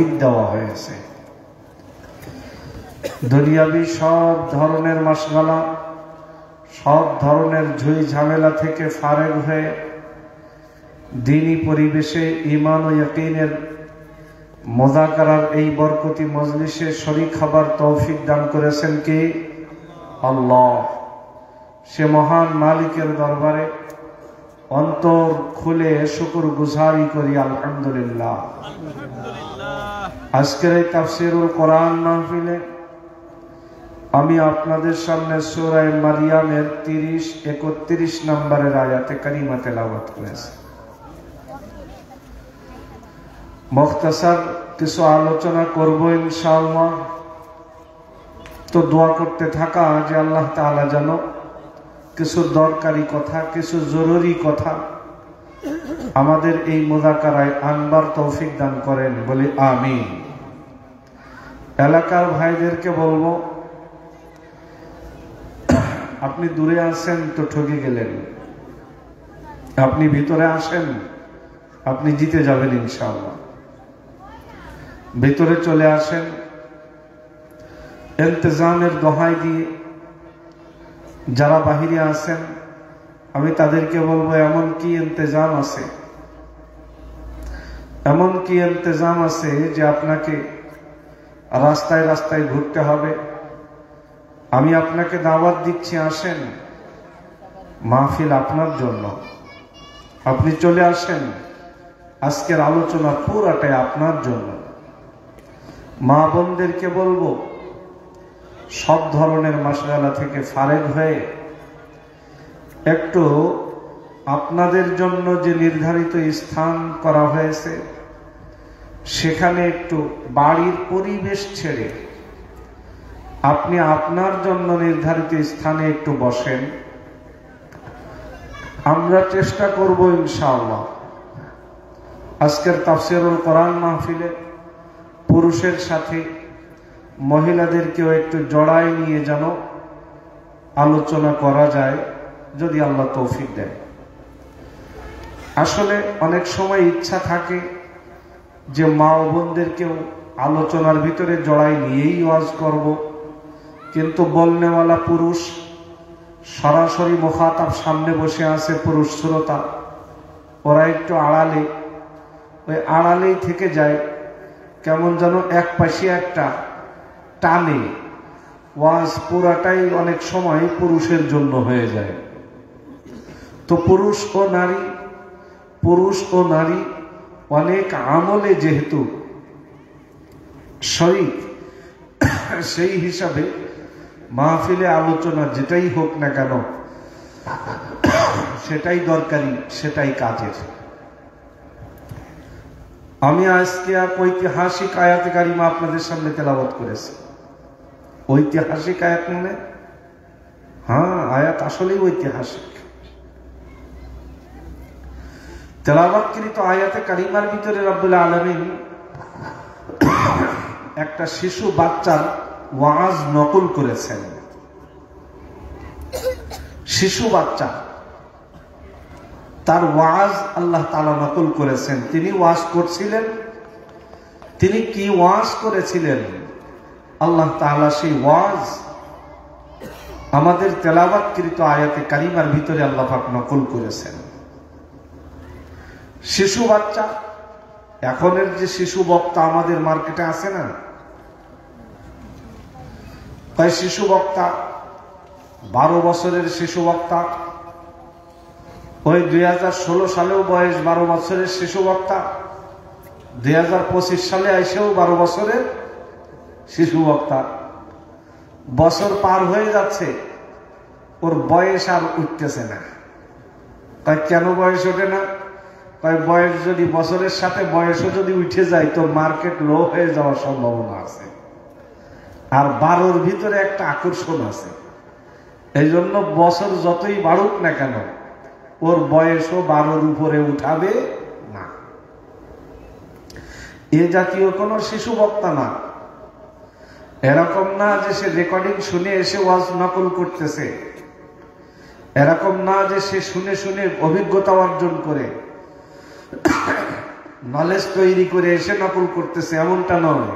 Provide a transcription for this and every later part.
তৌফিক দেওয়া হয়েছে। দুনিয়াবি সব ধরনের মাশগালা, সব ধরনের ঝুই ঝামেলা থেকে ফারেগ হয়ে দ্বীনি পরিবেশে ঈমান ও ইয়াকিনের মুযাকারার এই বরকতি মজলিসে শরীক হবার তৌফিক দান করেছেন কে? আল্লাহ। সে মহান মালিকের দরবারে অন্তর খুলে শুকর গুজারি করি আলহামদুলিল্লাহ। আজকের এই তাফসীরুল কোরআন মাহফিলে আমি আপনাদের সামনে সূরা মারইয়ামের 30-31 নম্বরের আয়াতে কারিমা তেলাওয়াত করেছি। মুখতাসার কিছু আলোচনা করব ইনশাআল্লাহ। তো দোয়া করতে থাকা যে আল্লাহ তাআলা যেন কিছু দরকারি কথা, কিছু জরুরি কথা আমাদের এই মুযাকারায় আনবার তৌফিক দান করেন, বলি আমিন। এলাকার ভাইদেরকে বলবো, আপনি দূরে আছেন তো ঠকে গেলেন, আপনি ভিতরে আসেন, আপনি জিতে যাবেন ইনশাআল্লাহ। ভিতরে চলে আসেন। ইন্তজামের দোহাই দিয়ে যারা বাহিরে আছেন আমি তাদেরকে বলবো, এমন কি ইন্তজাম আছে, এমন কি ইন্তজাম আছে যে আপনাকে রাস্তায় রাস্তায় ঘুরতে হবে। আমি আপনাকে দাওয়াত দিচ্ছি, আসেন, মাহফিল আপনার জন্য। আপনি চলে আসেন, আজকের আলোচনা পুরাটাই আপনার জন্য। মা বোনদেরকে বলবো, সব ধরনের মাশগালা থেকে ফারেগ হয়ে একটু আপনাদের জন্য যে নির্ধারিত স্থান করা হয়েছে সেখানে একটু বাড়ির পরিবেশ ছেড়ে আপনি আপনার জন্য নির্ধারিত স্থানে একটু বসেন। আমরা চেষ্টা করব ইনশাআল্লাহ আজকের তাফসীরুল কোরআন মাহফিলে পুরুষের সাথে মহিলাদেরকেও একটু জড়ায় নিয়ে যেন আলোচনা করা যায়, যদি আল্লাহ তৌফিক দেয়। আসলে অনেক সময় ইচ্ছা থাকে যে মা ও বোনদেরকেও আলোচনার ভিতরে জড়াই নিয়েই ওয়াজ করব, কিন্তু বলনেওয়ালা পুরুষ, সরাসরি মুখাতাব সামনে বসে আছে পুরুষ শ্রোতা, ওরা একটু আড়ালে, ওই আড়ালেই থেকে যায়, কেমন যেন এক পাশে একটা টানে। ওয়াজ পুরাটাই অনেক সময় পুরুষের জন্য হয়ে যায়। তো পুরুষ ও নারী অনেক আমলে যেহেতু শরীক, সেই হিসাবে মাহফিলে আলোচনা যেটাই হোক না কেন সেটাই দরকারি, সেটাই কাজের। আমি আজকে এক ঐতিহাসিক আয়াতে কারিমা আপনাদের সামনে তেলাওয়াত করেছি। ঐতিহাসিক আয়াত মানে? হ্যাঁ, আয়াত আসলেই ঐতিহাসিক। তেলাওয়াতকৃত আয়াতে কারিমার ভিতরে রব্বুল আলামিন একটা শিশু বাচ্চার ওয়াজ নকল করেছেন। শিশু বাচ্চা, তার ওয়াজ আল্লাহ তাআলা নকল করেছেন। তিনি ওয়াজ করছিলেন, তিনি কি ওয়াজ করেছিলেন আল্লাহ তাআলা সেই ওয়াজ আমাদের তেলাওয়াতকৃত আয়াতে কারিমার ভিতরে আল্লাহ পাক নকল করেছেন। শিশু বাচ্চা, এখনের যে শিশু বক্তা আমাদের মার্কেটে আছে না, তাই শিশু বক্তা 12 বছরের শিশু বক্তা, ওই 2016 সালেও বয়স 12 বছরের শিশু বক্তা, 2025 সালে এসেও 12 বছরের শিশু বক্তা। বছর পার হয়ে যাচ্ছে, ওর বয়স আর উঠতেছে না। তাই কেন বয়স ওঠে না? তাই বয়স যদি বছরের সাথে বয়সও যদি উঠে যায় তো মার্কেট লো হয়ে যাওয়ার সম্ভাবনা আছে। আর 12-র ভিতরে একটা আকর্ষণ আছে, এই জন্য বছর যতই বাড়ুক না কেন ওর বয়সও 12-র উপরে উঠাবে না। এ জাতীয় কোন শিশু বক্তা না। এরকম না যে সে রেকর্ডিং শুনে এসে ওয়াজ নকল করতেছে, এরকম না যে সে শুনে শুনে অভিজ্ঞতা অর্জন করে নলেজ তৈরি করে এসে নকল করতেছে এমনটা নয়।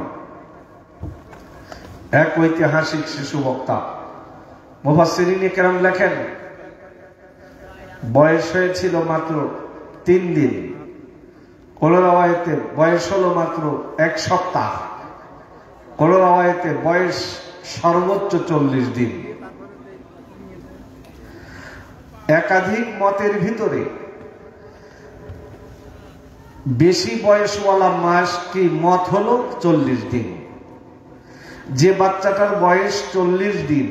এক ঐতিহাসিক শিশু বক্তা মুফাসসিরিনে কেরাম লেখেন, বয়স হয়েছিল মাত্র 3 দিন, কোন রাওয়ায়াতে বয়স হলো মাত্র 1 সপ্তাহ, কোন রাওয়ায়াতে বয়স সর্বোচ্চ 40 দিন। একাধিক মতের ভিতরে বেশি বয়সওয়ালা মাস কি মত হলো 40 দিন। যে বাচ্চাটার বয়স 40 দিন,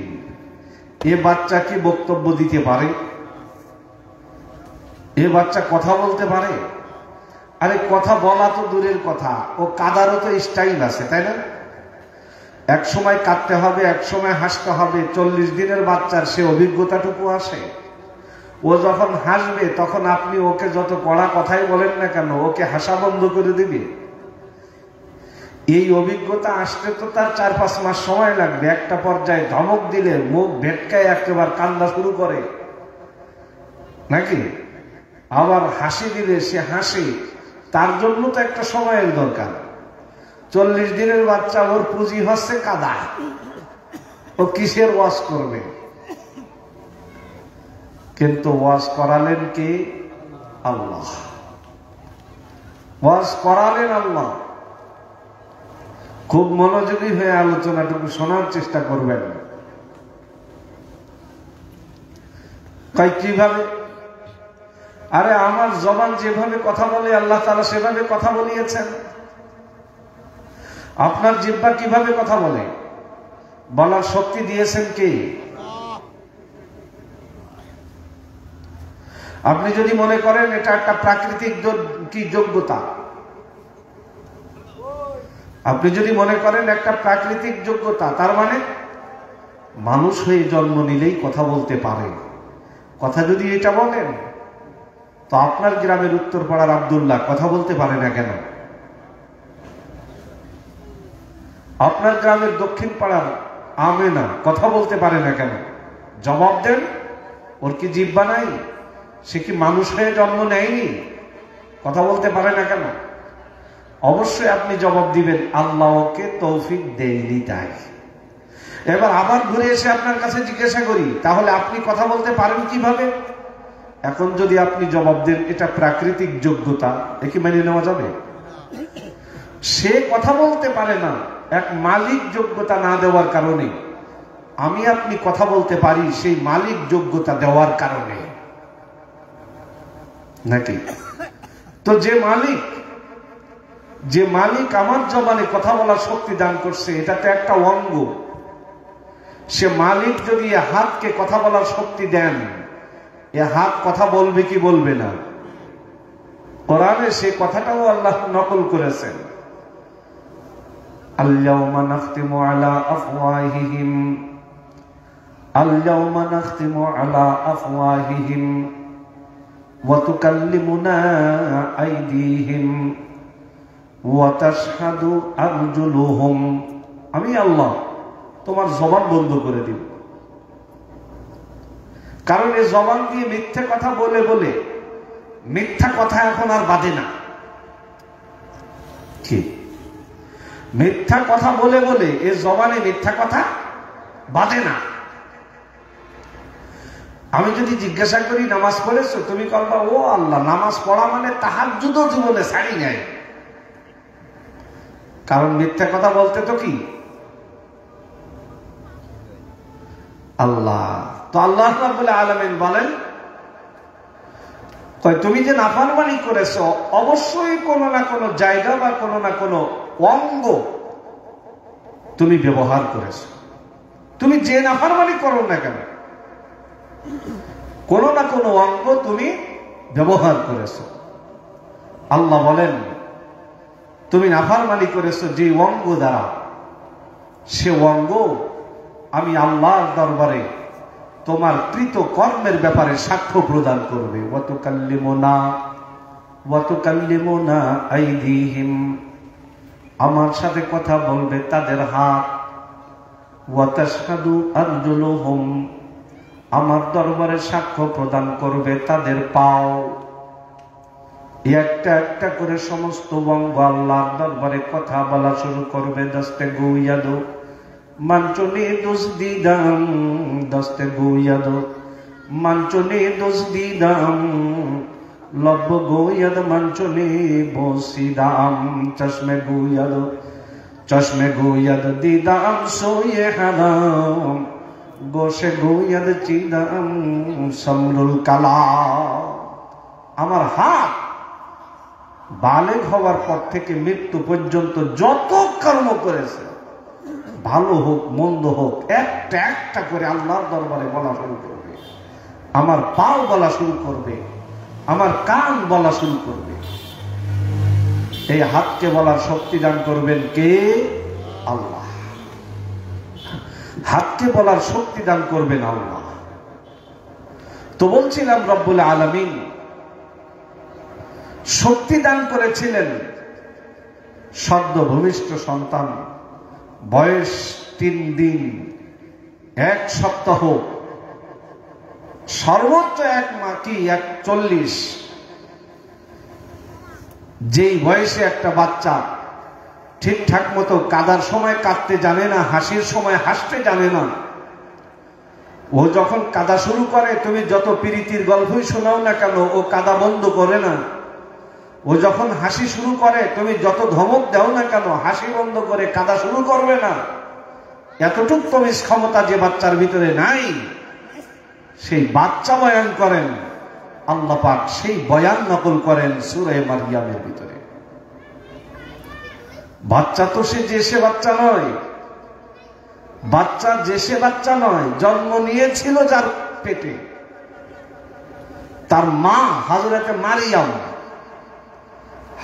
এ বাচ্চা কি বক্তব্য দিতে পারে? এ বাচ্চা কথা বলতে পারে? আরে কথা বলা তো দূরের কথা, ও কাদারও তো স্টাইল আছে, তাই না? এক সময় কাঁদতে হবে, এক সময় হাসতে হবে। 40 দিনের বাচ্চার সে অভিজ্ঞতাটুকু আসে। ও যখন হাসবে তখন আপনি ওকে যত কড়া কথাই বলেন না কেন, ওকে হাসা বন্ধ করে দিবে। এই অভিজ্ঞতা আসতে তো তার 4-5 মাস সময় লাগবে। একটা পর্যায়ে ধমক দিলে মুখ ভেটকায় একেবারে কান্না শুরু করে নাকি, আবার হাসি দিলে সে হাসি, তার জন্য তো একটা সময়ের দরকার। 40 দিনের বাচ্চা, ওর পুঁজি হচ্ছে কাদা, ও কিসের ওয়াজ করবে? কিন্তু ওয়াজ করালেন কে? আল্লাহ। ওয়াজ করালেন আল্লাহ। খুব মনোযোগী হয়ে আলোচনাটুকু শোনার চেষ্টা করবেন। তাই কিভাবে? আরে আমার জবান যেভাবে কথা বলে আল্লাহ তাআলা সেভাবে কথা বলিয়েছেন। আপনার জিহ্বা কিভাবে কথা বলে বলার শক্তি দিয়েছেন কে? আপনি যদি মনে করেন এটা একটা প্রাকৃতিক কি যোগ্যতা, আপনি যদি মনে করেন একটা প্রাকৃতিক যোগ্যতা, তার মানে মানুষ হয়ে জন্ম নিলেই কথা বলতে পারে, কথা যদি এটা বলেন, তো আপনার গ্রামের উত্তরপাড়ার আব্দুল্লাহ কথা বলতে পারে না কেন? আপনার গ্রামের দক্ষিণ পাড়ার আমেনা কথা বলতে পারে না কেন? জবাব দেন। ওর কি জিহ্বা নাই? সে কি মানুষ হয়ে জন্ম নেয়নি? কথা বলতে পারে না কেন? অবশ্যই আপনি জবাব দিবেন, আল্লাহকে তৌফিক দেয়নি তাই। এবার আবার ঘুরে এসে আপনার কাছে জিজ্ঞাসা করি, তাহলে আপনি কথা বলতে পারেন কিভাবে? এখন যদি আপনি জবাব দেন এটা প্রাকৃতিক যোগ্যতা, এ কি মেনে নেওয়া যাবে? সে কথা বলতে পারে না, এক মালিক যোগ্যতা না দেওয়ার কারণে আমি আপনি কথা বলতে পারি, সেই মালিক যোগ্যতা দেওয়ার কারণে নাকি? তো যে মালিক আমার জবানে কথা বলার শক্তি দান করছে, এটা তো একটা অঙ্গ। সে মালিক যদি হাতকে কথা বলার শক্তি দেন, এ হাত কথা বলবে কি বলবে না? কোরআনে সে কথাটাও আল্লাহ নকল করেছেন। আল-ইয়াওমা নাখতিমু আলা আফওয়াহিহিম, আল-ইয়াওমা নাখতিমু আলা আফওয়াহিহিম ওয়া তুকাল্লিমুনা আইদিহিম ওয়া তাশহাদু আরজুলুহুম। আমি আল্লাহ তোমার জবান বন্ধ করে দিব। কারণ এই জবান দিয়ে মিথ্যা কথা বলে বলে মিথ্যা কথা এখন আর বাদে না। কি মিথ্যা কথা বলে বলে এই জবানে মিথ্যা কথা বাদে না। আমি যদি জিজ্ঞাসা করি নামাজ পড়েছো, তুমি বলবা ও আল্লাহ, নামাজ পড়া মানে তাহাজ্জুদও জীবনে ছাড়ি নাই। কারণ মিথ্যা কথা বলতে তো কি আল্লাহ। তো আল্লাহ রাব্বুল আলামিন বলেন, তুমি যে নাফরমানি করেছো, অবশ্যই কোনো না কোনো জায়গা বা কোনো না কোনো অঙ্গ তুমি ব্যবহার করেছো। তুমি যে নাফরমানি করো না কেন, কোনো না কোনো অঙ্গ তুমি ব্যবহার করেছো। আল্লাহ বলেন, তুমি নাফরমানি করেছো যে অঙ্গ দ্বারা, সে অঙ্গ আমি আল্লাহর দরবারে তোমার কৃত কর্মের ব্যাপারে সাক্ষ্য প্রদান করবে। ওয়া তুকাল্লিমুনা আইদিহিম, আমার সাথে কথা বলবে তাদের হাত। ওয়া তাশহাদু আরজুলুহুম, আমার দরবারে সাক্ষ্য প্রদান করবে তাদের পাও। একটা একটা করে সমস্ত বঙ্গ আল্লাহর দরবারে কথা বলা শুরু করবে। দস্তে গুইয়াদো মাঞ্চনে দোষ দিদাম, দস্তে গুইয়াদো মাঞ্চনে দোষ দিদাম, লব্ব গুইয়াদ মাঞ্চনে বসিদাম। চশমে গুইয়াদো, চশমে গুইয়াদ দিদাম সোয়ে হারাম, গোশে গুইয়াদ চিদাম সমরুল কালা। আমার হাত বালেগ হওয়ার পর থেকে মৃত্যু পর্যন্ত যত কর্ম করেছে, ভালো হোক মন্দ হোক, একটা একটা করে আল্লাহর দরবারে বলা শুরু করবে। আমার পাও বলা শুরু করবে, আমার কান বলা শুরু করবে। এই হাতকে বলার শক্তি দান করবেন কে? আল্লাহ। হাতকে বলার শক্তি দান করবেন আল্লাহ। তো বলছিলাম রব্বুল আলামিন শক্তি দান করেছিলেন সদ্য ভূমিষ্ঠ সন্তান, বয়স 3 দিন 1 সপ্তাহ, সর্বোচ্চ 1 মাস কি 41, যেই বয়সে একটা বাচ্চা ঠিকঠাক মতো কাঁদার সময় কাঁদতে জানে না, হাসির সময় হাসতে জানে না। ও যখন কাঁদা শুরু করে, তুমি যত প্রীতির গল্পই শোনাও না কেন, ও কাঁদা বন্ধ করে না। ও যখন হাসি শুরু করে, তুমি যত ধমক দাও না কেন, হাসি বন্ধ করে কাঁদা শুরু করবে না। এতটুকু তমিজ ক্ষমতা যে বাচ্চার ভিতরে নাই, সেই বাচ্চা বয়ান করেন আল্লাহ পাক, সেই বয়ান নকল করেন সূরা মারইয়ামের ভিতরে। বাচ্চা তো সে বাচ্চা নয়, বাচ্চা সে বাচ্চা নয়, জন্ম নিয়েছিল যার পেটে, তার মা হযরতে মারিয়াম।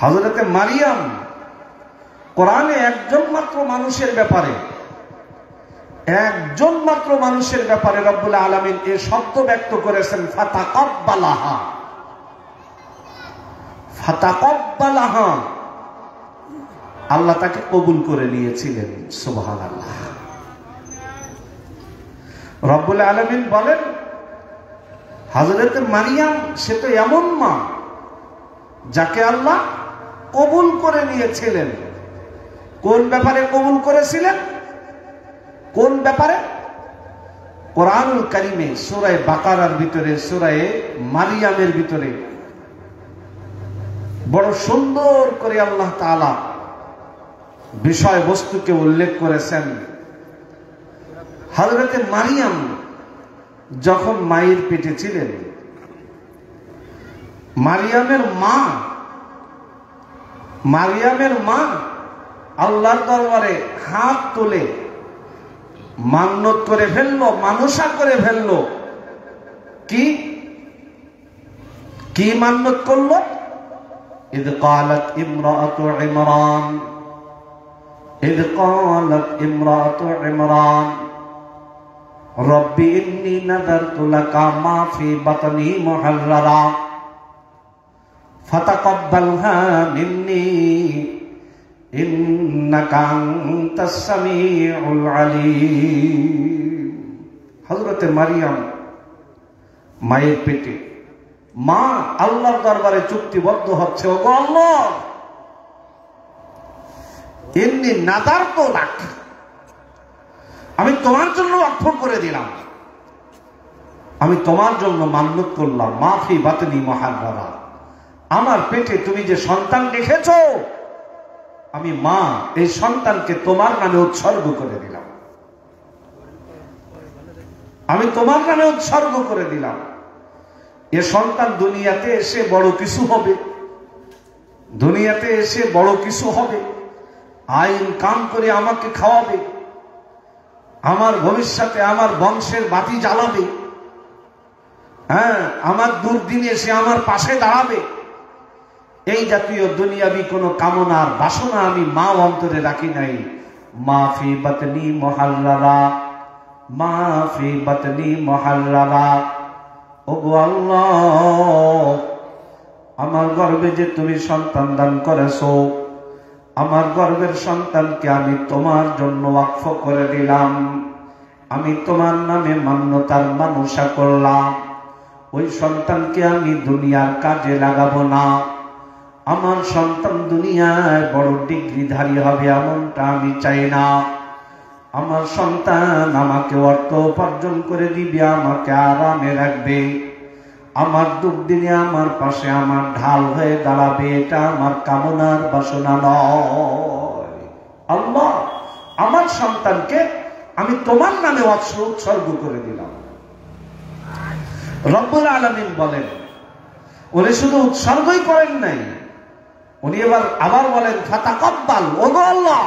হযরতে মারিয়াম কোরআনে একজন মাত্র মানুষের ব্যাপারে, একজন মাত্র মানুষের ব্যাপারে রব্বুল আলামিন এই শব্দ ব্যক্ত করেছেন, ফাতাকাব্বালাহা। ফাতাকাব্বালাহা, আল্লাহ তাকে কবুল করে নিয়েছিলেন। সুবহানাল্লাহ। রব্বুল আলামিন বলেন হযরতে মারিয়াম সে তো এমন মা যাকে আল্লাহ কবুল করে নিয়েছিলেন। কোন ব্যাপারে কবুল করেছিলেন? কোন ব্যাপারে? কোরআনুল কারীমে সূরা বাকারার ভিতরে, সূরা মারিয়ামের ভিতরে বড় সুন্দর করে আল্লাহ তাআলা বিষয়বস্তুকে উল্লেখ করেছেন। হযরতে মারিয়াম যখন মায়ের পেটে ছিলেন, মারিয়ামের মা আল্লাহর দরবারে হাত তুলে মান্নত করে ফেললো, মানসা করে ফেললো। কি মান্নত করলো? ইদ ক্বালাত ইমরাতু ইমরান, ইদ ক্বালাত ইমরাতু ইমরান রব্বি ইন্নী নাযারতু লাকা মা ফি বাতনি মুহাররারা ফাতাকাব্বালহা মিন্নী ইন্নাকা আনতাস সামিউল আলীম। হযরতে মারিয়াম মায়ের পেটে, মা আল্লাহর দরবারে চুক্তিবদ্ধ হচ্ছে, ওগো আল্লাহ, ইন্নী নাযারতু লাক, আমি তোমার জন্য ওয়াকফ করে দিলাম, আমি তোমার জন্য মান্নত করলাম, মা ফি বাতনি মুহাররারা, আমার পেটে তুমি যে সন্তান রেখেছো, আমি মা এই সন্তানকে তোমার নামে উৎসর্গ করে দিলাম, আমি তোমার নামে উৎসর্গ করে দিলাম। এ সন্তান দুনিয়াতে এসে বড় কিছু হবে, দুনিয়াতে এসে বড় কিছু হবে, আইন কাম করে আমাকে খাওয়াবে, আমার ভবিষ্যতে আমার বংশের বাতি জ্বালাবে, হ্যাঁ, আমার দুর্দিনে সে আমার পাশে দাঁড়াবে। এই জাতীয় দুনিয়াবি কোন কামনার বাসনা আমি মা অন্তরে রাখি নাই। মা ফি বাতনি মুহাররারা, মা ফি বাতনি মুহাররারা, ওগো আল্লাহ, আমার গর্ভে যে তুমি সন্তান দান করেছো, আমার গর্ভের সন্তানকে আমি তোমার জন্য ওয়াকফ করে দিলাম, আমি তোমার নামে মান্যতার মানসা করলাম। ওই সন্তানকে আমি দুনিয়ার কাজে লাগাবো না, আমার সন্তান দুনিয়ায় বড় ডিগ্রিধারী হবে এমনটা আমি চাই না। আমার সন্তান আমাকে অর্থ উপার্জন করে দিবে, আমাকে আরামে রাখবে, আমার দুর্দিনে আমার পাশে আমার ঢাল হয়ে দাঁড়াবে, এটা আমার কামনার বাসনা নয়। আল্লাহ, আমার সন্তানকে আমি তোমার নামে উৎসর্গ করে দিলাম। রব্বুল আলামিন বলেন, উনি শুধু উৎসর্গই করেন নাই, উনি আবার বলেন ফাতাকাব্বাল, ওগো আল্লাহ,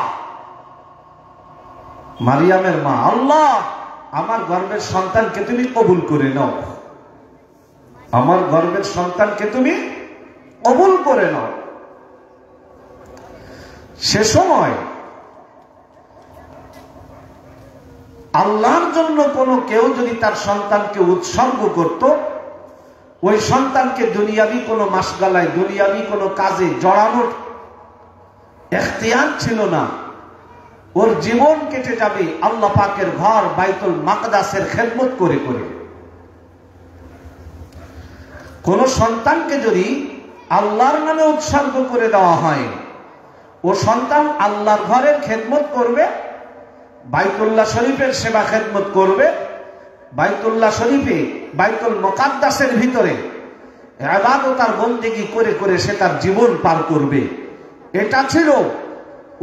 মারিয়ামের মা, আল্লাহ আমার গর্ভের সন্তানকে তুমি কবুল করে নাও, আমার গর্ভের সন্তানকে তুমি কবুল করে নাও। সে সময় আল্লাহর জন্য কোনো কেউ যদি তার সন্তানকে উৎসর্গ করত, ওই সন্তানকে দুনিয়াবি কোনো মাসগালায়, দুনিয়াবি কোনো কাজে জড়ানোর ইখতিয়ার ছিল না। ওর জীবন কেটে যাবে আল্লাহ পাকের ঘর বাইতুল মাকদাসের খেদমত করে করে। কোন সন্তানকে যদি আল্লাহর নামে উৎসর্গ করে দেওয়া হয়, ও সন্তান আল্লাহর ঘরের খেদমত করবে, বাইতুল্লাহ শরীফের সেবা খেদমত করবে, বাইতুল্লাহ শরীফে বাইতুল মুকাদ্দাসের ভিতরে ইবাদত আর বন্দেগী করে করে সে তার জীবন পার করবে। এটা ছিল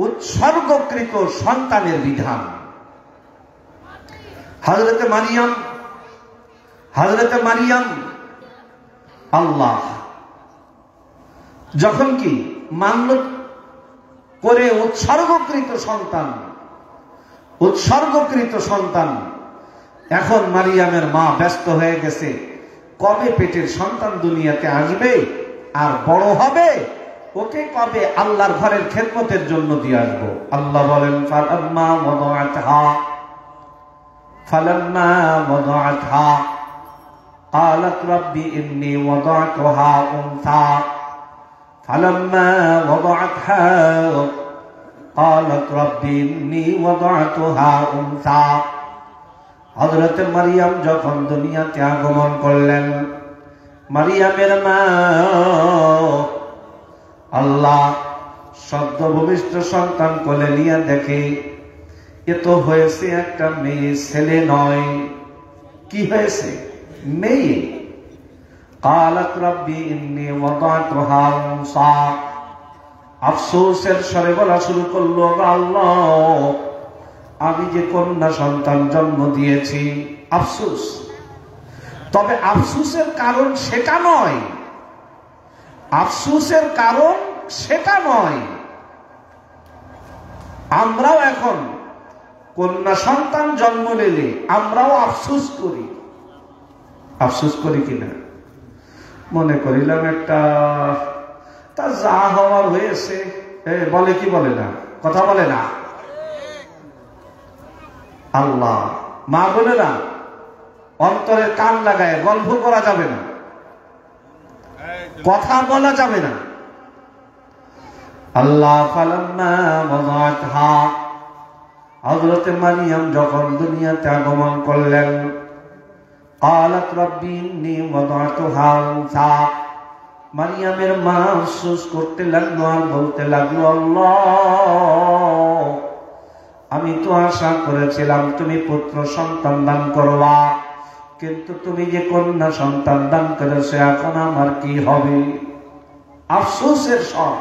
উৎসর্গকৃত সন্তানের বিধান। হযরতে মারিয়াম আল্লাহ যখন কি মান্য করে উৎসর্গকৃত সন্তান, এখন মারিয়ামের মা ব্যস্ত হয়ে গেছে, কবে পেটের সন্তান দুনিয়াতে আসবে আর বড় হবে, ওকে কবে আল্লাহর ঘরের খেদমতের জন্য দিয়ে আসবো। আল্লাহ বলেন ফালাম্মা ওয়াদাআতহা قالت رب إني وضعتها أنثى فلما وضعتها قالت رب إني وضعتها أنثى। হযরত মারিয়াম যখন দুনিয়াতে আগমন করলেন, মারিয়ামের মা আল্লাহ সদ্য ভূমিষ্ঠ সন্তান কোলে নিয়ে দেখে এ তো হয়েছে একটা মেয়ে, ছেলে নয়। কি হয়েছে? মেয়ে। قالت ربي إني وضعتها أنثى। আফসোসের স্বরে বলা শুরু করলো, আল্লাহ আমি যে কন্যা সন্তান জন্ম দিয়েছি, আফসোস। তবে আফসোসের কারণ সেটা নয়, আফসোসের কারণ সেটা নয়। আমরাও এখন কন্যা সন্তান জন্ম নিলে আমরাও আফসোস করি। আফসোস করি কিনা? মনে করিলাম একটা তা যা হওয়ার হয়েছে, বলে কি বলে না, কথা বলে না। আল্লাহ, মা বোনেরা অন্তরের কান লাগায় গল্প করা যাবে না, কথা বলা যাবে না। আল্লাহ ফালাম্মা ওয়াদাআতহা, হযরত মারিয়াম যখন দুনিয়াতে আগমন করলেন, قالت ربي إني وضعتها أنثى। মারিয়ামের মা আফসোস করতে লাগলো আর বলতে লাগলো, আল্লাহ আমি তো আশা করেছিলাম তুমি পুত্র সন্তান দান করবা, কিন্তু তুমি যে কন্যা সন্তান দান করেছো, এখন আমার কি হবে? আফসোসের সব।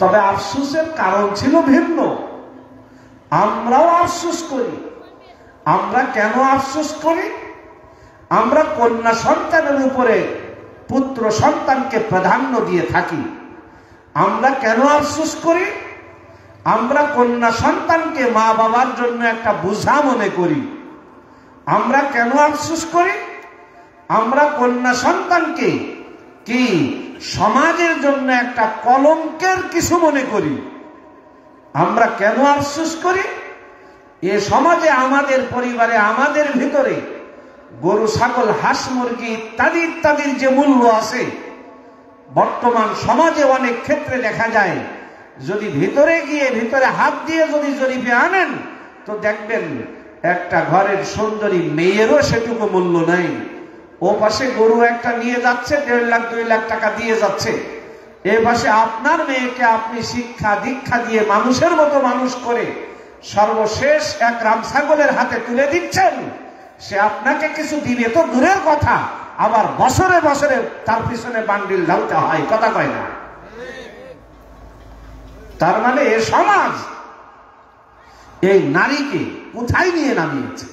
তবে আফসোসের কারণ ছিল ভিন্ন। আমরাও আফসোস করি। আমরা কেন আফসোস করি? আমরা কন্যা সন্তানের উপরে পুত্র সন্তানকে প্রাধান্য দিয়ে থাকি। আমরা কেন আফসোস করি? আমরা কন্যা সন্তানকে মা বাবার জন্য একটা বোঝা মনে করি। আমরা কেন আফসোস করি? আমরা কন্যা সন্তানকে কি সমাজের জন্য একটা কলঙ্কের কিছু মনে করি। আমরা কেন আফসোস করি? এ সমাজে, আমাদের পরিবারে, আমাদের ভিতরে গরু, ছাগল, হাঁস, মুরগি ইত্যাদি ইত্যাদির যে মূল্য আছে, বর্তমান সমাজে অনেক ক্ষেত্রে দেখা যায়, যদি ভিতরে গিয়ে ভিতরে হাত দিয়ে যদি জরিপে আনেন তো দেখবেন একটা ঘরের সুন্দরী মেয়েরও সেটুকু মূল্য নাই। ও পাশে গরু একটা নিয়ে যাচ্ছে, 1.5 লাখ 2 লাখ টাকা দিয়ে যাচ্ছে, এ পাশে আপনার মেয়েকে আপনি শিক্ষা দীক্ষা দিয়ে মানুষের মতো মানুষ করে সর্বশেষ এক রাম ছাগলের হাতে তুলে দিচ্ছেন। সে আপনাকে কিছু দিবে তো দূরের কথা, আবার বছরে বছরে তার পিছনে বান্ডিল ঢালতে হয়, কথা কয় না? তার মানে এ সমাজ এই নারীকে কোথায় নিয়ে নামিয়েছে?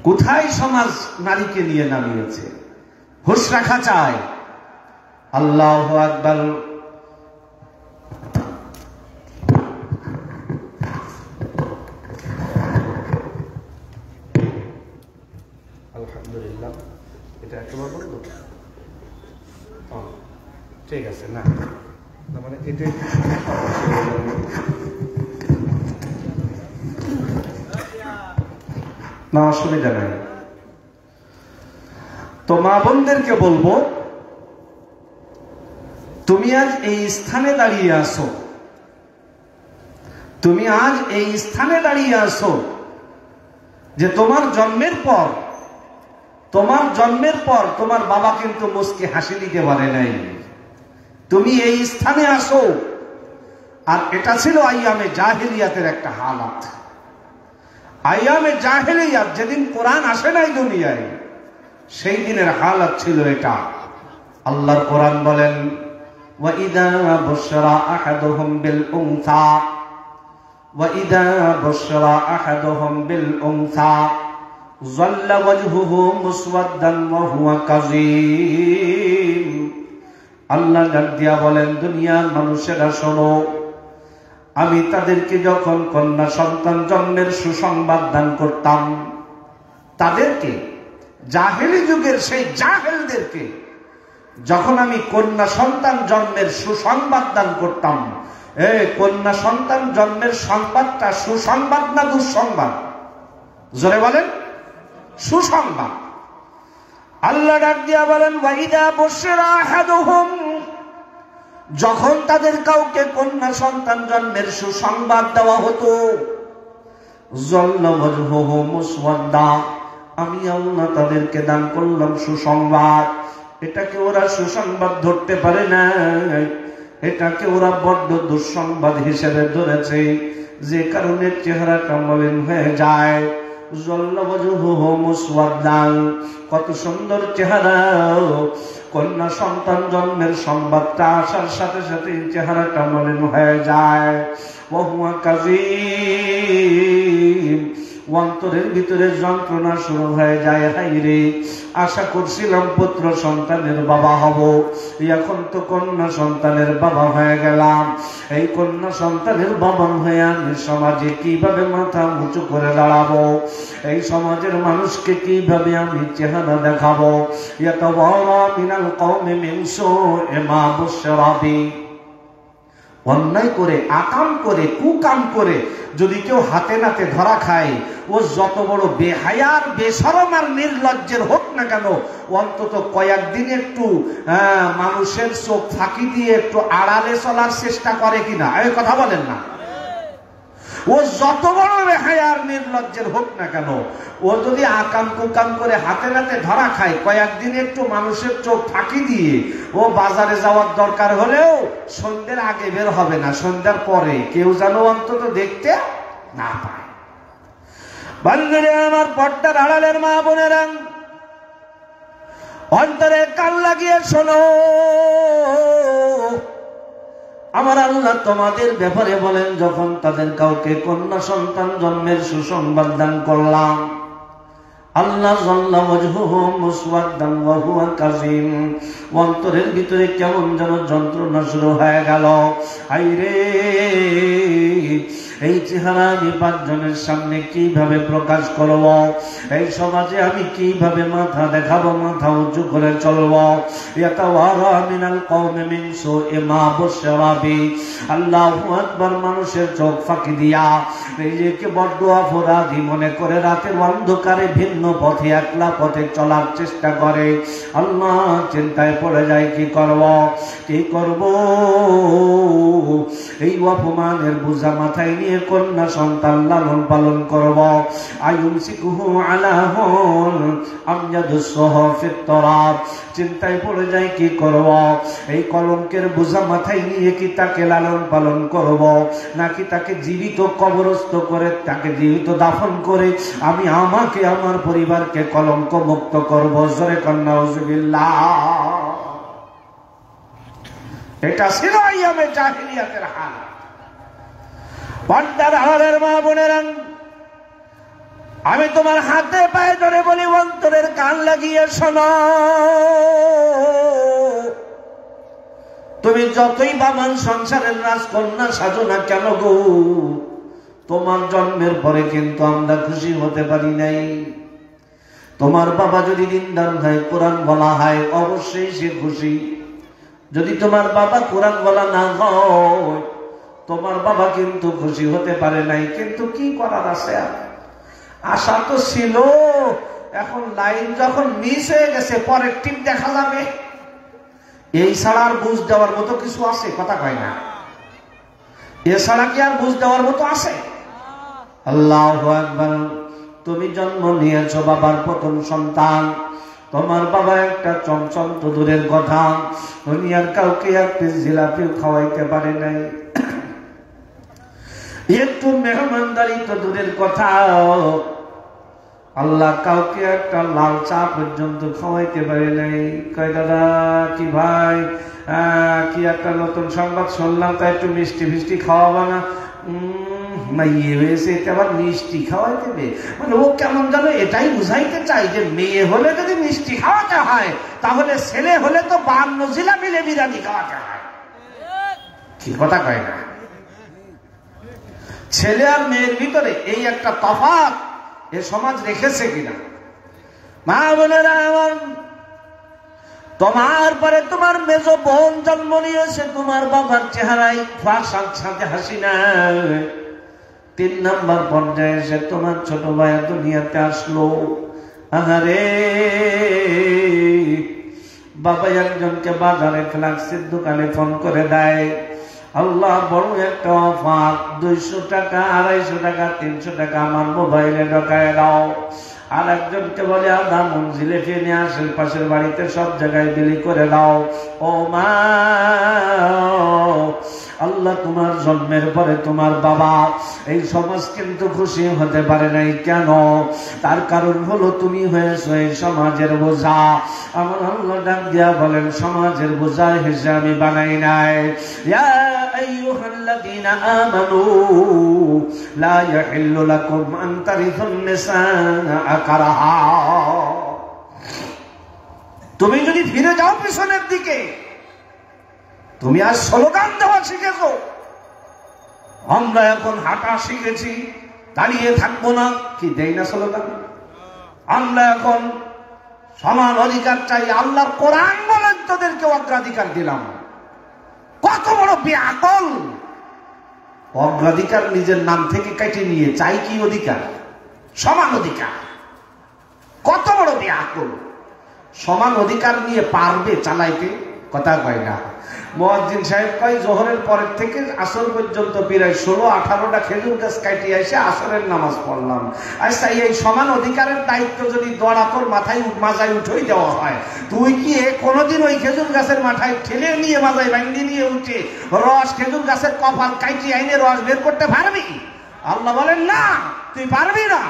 কোথায় সমাজ নারীকে নিয়ে নামিয়েছে? হুঁশ রাখা চাই। আল্লাহু আকবার। আলহামদুলিল্লাহ, এটা একেবারে বললো ঠিক আছে না, মানে এটা না অসুবিধা নাই। তো মা বোনদেরকে বলবো, তুমি আজ এই স্থানে দাঁড়িয়ে আসো, তুমি আজ এই স্থানে দাঁড়িয়ে আসো যে তোমার জন্মের পর তোমার বাবা কিন্তু মুস্কি হাসি দিতে পারে নাই। তুমি এই স্থানে আসো। আর এটা ছিল আইয়ামে জাহেলিয়াতের একটা হালাত। আইয়ামে জাহেলিয়াত, যেদিন কোরআন আসে নাই দুনিয়ায়, সেই দিনের হালাত ছিল এটা। আল্লাহর কোরআন বলেন, وَإِذَا بُشِّرَ أَحَدُهُمْ بِالْأُنثَىٰ ظَلَّ وَجْهُهُ مُسْوَدًّا وَهُوَ كَظِيمٌ। আল্লাহ ডাক দিয়া বলেন, দুনিয়ার মানুষেরা শোনো, আমি তাদেরকে যখন কন্যা সন্তান জন্মের সুসংবাদ দান করতাম, তাদেরকে, জাহেলি যুগের সেই জাহেলদেরকে যখন আমি কন্যা সন্তান জন্মের সুসংবাদ দান করতাম, কন্যা সন্তান জন্মের সংবাদটা সুসংবাদ না দুঃসংবাদ? জোরে বলেন, সুসংবাদ। আল্লাহ ডাক দিয়া বলেন, ওয়াইদা বুশিরা আহাদুহুম, যখন তাদের কাউকে কন্যা সন্তান জন্মের সুসংবাদ দেওয়া হতো, যাল্লা ওয়াজহুহু মুসওয়াদ্দা, আমি আল্লাহ তাদেরকে দান করলাম সুসংবাদ। এটাকে ওরা সুসংবাদ ধরতে পারে না, এটাকে ওরা বড্ড দুঃসংবাদ হিসেবে ধরেছে, যে কারণে চেহারাটা মলিন হয়ে যায়। কত সুন্দর চেহারা, কন্যা সন্তান জন্মের সংবাদটা আসার সাথে সাথে চেহারাটা মলিন হয়ে যায়। ওহুয়া কাযীম, অন্তরের ভিতরে যন্ত্রণা শুরু হয়ে যায়। হাইরে, আশা করছিলাম পুত্র সন্তানের বাবা হব, এখন তো কন্যা সন্তানের বাবা হয়ে গেলাম। এই কন্যা সন্তানের বাবা হয়ে আমি সমাজে কিভাবে মাথা উঁচু করে দাঁড়াবো? এই সমাজের মানুষকে কিভাবে আমি চেহারা দেখাবো? ইয়াতাওয়ারা মিনাল কওমি মিন সুই মা বুশরা বি, অন্যায় করে, আকাম করে, কুকাম করে যদি কেউ হাতে নাতে ধরা খায়, ও যত বড় বেহায়ার, বেশরম আর নির্লজ্জের হোক না কেন, অন্তত কয়েকদিন একটু মানুষের চোখ ফাঁকি দিয়ে একটু আড়ালে চলার চেষ্টা করে কিনা? এই কথা বলেন না? ও যত বড় বেহায়ার নির্লজ্জের হোক না কেন, ও যদি আকাম কুকাম করে হাতে নাতে ধরা খায়, কয়েকদিন একটু মানুষের চোখ ফাঁকি দিয়ে ও বাজারে যাওয়ার দরকার হলেও সন্ধ্যের আগে বের হবে না, সন্ধ্যার পরে, কেউ যেন অন্তত দেখতে না পায়। বন্ধুরে আমার, পর্দার আড়ালের মা বোনেরা, অন্তরে কান লাগিয়ে শোনো, আমার আল্লাহ তোমাদের ব্যাপারে বলেন, যখন তাদের কাউকে কন্যা সন্তান জন্মের সুসংবাদ দান করলাম, আল্লাহ যাল্লা ওয়াজহুহু মুসওয়াদ্দান ওয়া হুয়া কাযীম, অন্তরের ভিতরে কেমন যেন যন্ত্রণা শুরু হয়ে গেল। হায়রে, এই চেহারা আমি পাঁচজনের সামনে কিভাবে প্রকাশ করব? এই সমাজে আমি কিভাবে মাথা দেখাবো, মাথা উঁচু করে চলবো? ইয়াতাওয়ারা মিনাল কওমি মিন সুই মা বুশরা বি, আল্লাহু আকবার। মানুষের চোখ ফাঁকি দিয়া নিজেকে বড্ড অপরাধী মনে করে রাতের অন্ধকারে ভিন্ন পথে, একলা পথে চলার চেষ্টা করে। আল্লাহ চিন্তায় পড়ে যায়, কি করব, কি করব? এই অপমানের বোঝা মাথায় নিয়ে মেয়ে কন্যা সন্তান লালন পালন করব। আয়ুমসিকুহু আলা হুন আম ইয়াদুসসুহু ফিত তুরাব, চিন্তায় পড়ে যায় কি করব। এই কলঙ্কের বোঝা মাথায় নিয়ে কি তাকে লালন পালন করব, নাকি তাকে জীবিত কবরস্থ করে, তাকে জীবিত দাফন করে আমি আমাকে আমার পরিবারকে কলঙ্ক মুক্ত করব। জোরে কন্যা নাউজুবিল্লাহ। এটা ছিল আইয়ামে জাহিলিয়াতের হাল। পর্দার আড়ালের মা বোনেরা, আমি তোমার হাতে পায়ে ধরে বলি, অন্তরের কান লাগিয়ে শোনো। তুমি যতই বামান সংসারের রাজকন্যা সাজো না কেন গো, তোমার জন্মের পরে কিন্তু আমরা খুশি হতে পারি নাই। তোমার বাবা যদি দিনদার হয়, কোরআন বলা হয়, অবশ্যই সে খুশি। যদি তোমার বাবা কোরআন বলা না হয়, তোমার বাবা কিন্তু খুশি হতে পারে নাই। কিন্তু কি করার আছে, আশা তো ছিল। এখন লাইন যখন মিস হয়ে গেছে, পরের টিম দেখা যাবে। এই ছাড়া আর বুঝ দেওয়ার মতো কিছু আছে? কথা কয় না। এছাড়া কি আর বুঝ দেওয়ার মতো আছে? আল্লাহু আকবার। তুমি জন্ম নিয়েছ বাবার প্রথম সন্তান। তোমার বাবা একটা চমচম তো দূরের কথা, দুনিয়ার কাউকে এক পিস জিলাপি খাওয়াইতে পারে নাই। একটু মেহমানদারি তো দূরের কথা, আল্লাহ কাউকে একটা লাল চা পর্যন্ত খাওয়াইতে পারে নাই। কয় দাদা, কি ভাই, কি একটা নতুন সংবাদ শুনলাম, তাই একটু মিষ্টি ফিষ্টি খাওয়াবা না? মেয়ে হয়েছে আবার মিষ্টি খাওয়াই দেবে? মানে ও কেমন যেন এটাই বুঝাইতে চাই যে মেয়ে হলে যদি মিষ্টি খাওয়াতে হয়, তাহলে ছেলে হলে তো 52 জেলা মিলে বিরিয়ানি খাওয়াতে হয়। কি কথা কয় না? ছেলে আর মেয়ের ভিতরে এই একটা তফাৎ এ সমাজ রেখেছে কিনা? মা বোনেরা আমার, তোমার পরে তোমার মেজ বোন জন্ম নিয়েছে, তোমার বাবার চেহারায় সাথে হাসি নাই। 3 নম্বর পর্যায়ে এসে তোমার ছোট ভাই দুনিয়াতে আসলো। আহারে, বাবা একজনকে বাজারে ফ্লাক্সের দোকানে ফোন করে দেয়, আল্লাহ বড় একটা অফার, 200 টাকা, 250 টাকা, 300 টাকা আমার মোবাইলে ঢোকায় দাও। আর একজনকে বলে আধা মন জিলেপি নিয়ে আসেন, পাশের বাড়িতে সব জায়গায় বিলি করে দাও। ও মা, আল্লাহ তোমার জন্মের পরে তোমার বাবা এই সমাজ কিন্তু খুশি হতে পারে নাই। কেন? তার কারণ হলো তুমি হয়েছো এই সমাজের বোঝা। আমার আল্লাহ ডাক দিয়া বলেন, সমাজের বোঝা হিসেবে আমি বানাই নাই। ইয়া আইয়ুহাল্লাযীনা আমানু লা ইয়াহিল্লু লাকুম আন তারিথুন নিসাআ কারাহা। তুমি যদি ফিরে যাও পিছনের দিকে, তুমি আজ স্লোগান দেওয়া শিখেছো, আমরা এখন হাঁটা শিখেছি, দাঁড়িয়ে থাকবো না, কি দেই না স্লোগান? আমরা এখন সমান অধিকার চাই, আল্লাহর কোরআন বলেন তোদেরকে অগ্রাধিকার দিলাম। কত বড় বেআকল! অগ্রাধিকার নিজের নাম থেকে কেটে নিয়ে চাই কি অধিকার? সমান অধিকার। কত বড় বেআকল! সমান অধিকার নিয়ে পারবে চালাইতে? কথা কয় না। মুয়াজ্জিন সাহেব কয়, জোহরের পরের থেকে আসর পর্যন্ত প্রায় 16-18টা খেজুর গাছ কাটিয়ে এসে আসরের নামাজ পড়লাম। আচ্ছা, এই সমান অধিকারের দায়িত্ব যদি দড়া তোর মাথায় উঠেই দেওয়া হয়, তুই কি কোনোদিন ওই খেজুর গাছের মাথায় ঠেলে নিয়ে মাথায় ভাঙ্গি নিয়ে উঠে রস খেজুর গাছের কপাল কাটিয়ে আইনে রস বের করতে পারবি? আল্লাহ বলেন না, তুই পারবি না।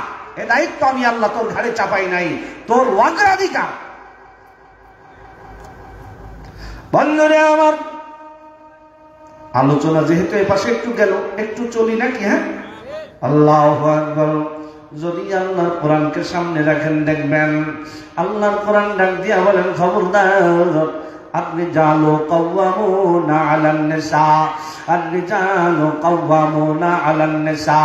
এ দায়িত্ব আমি আল্লাহ তোর ঘাড়ে চাপাই নাই, তোর অগ্রাধিকার। বন্ধুরে আমার, আলোচনা যেহেতু এ পাশে একটু গেল, একটু চলি নাকি? হ্যাঁ, আল্লাহু আকবার। যদি আল্লাহর কোরআনকে সামনে রাখেন, দেখবেন আল্লাহর কোরআন ডাক দিয়া বলেন, খবরদার, আর-রিজালু কাওয়ামুনা আলান নিসা, আর-রিজালু কাওয়ামুনা আলান নিসা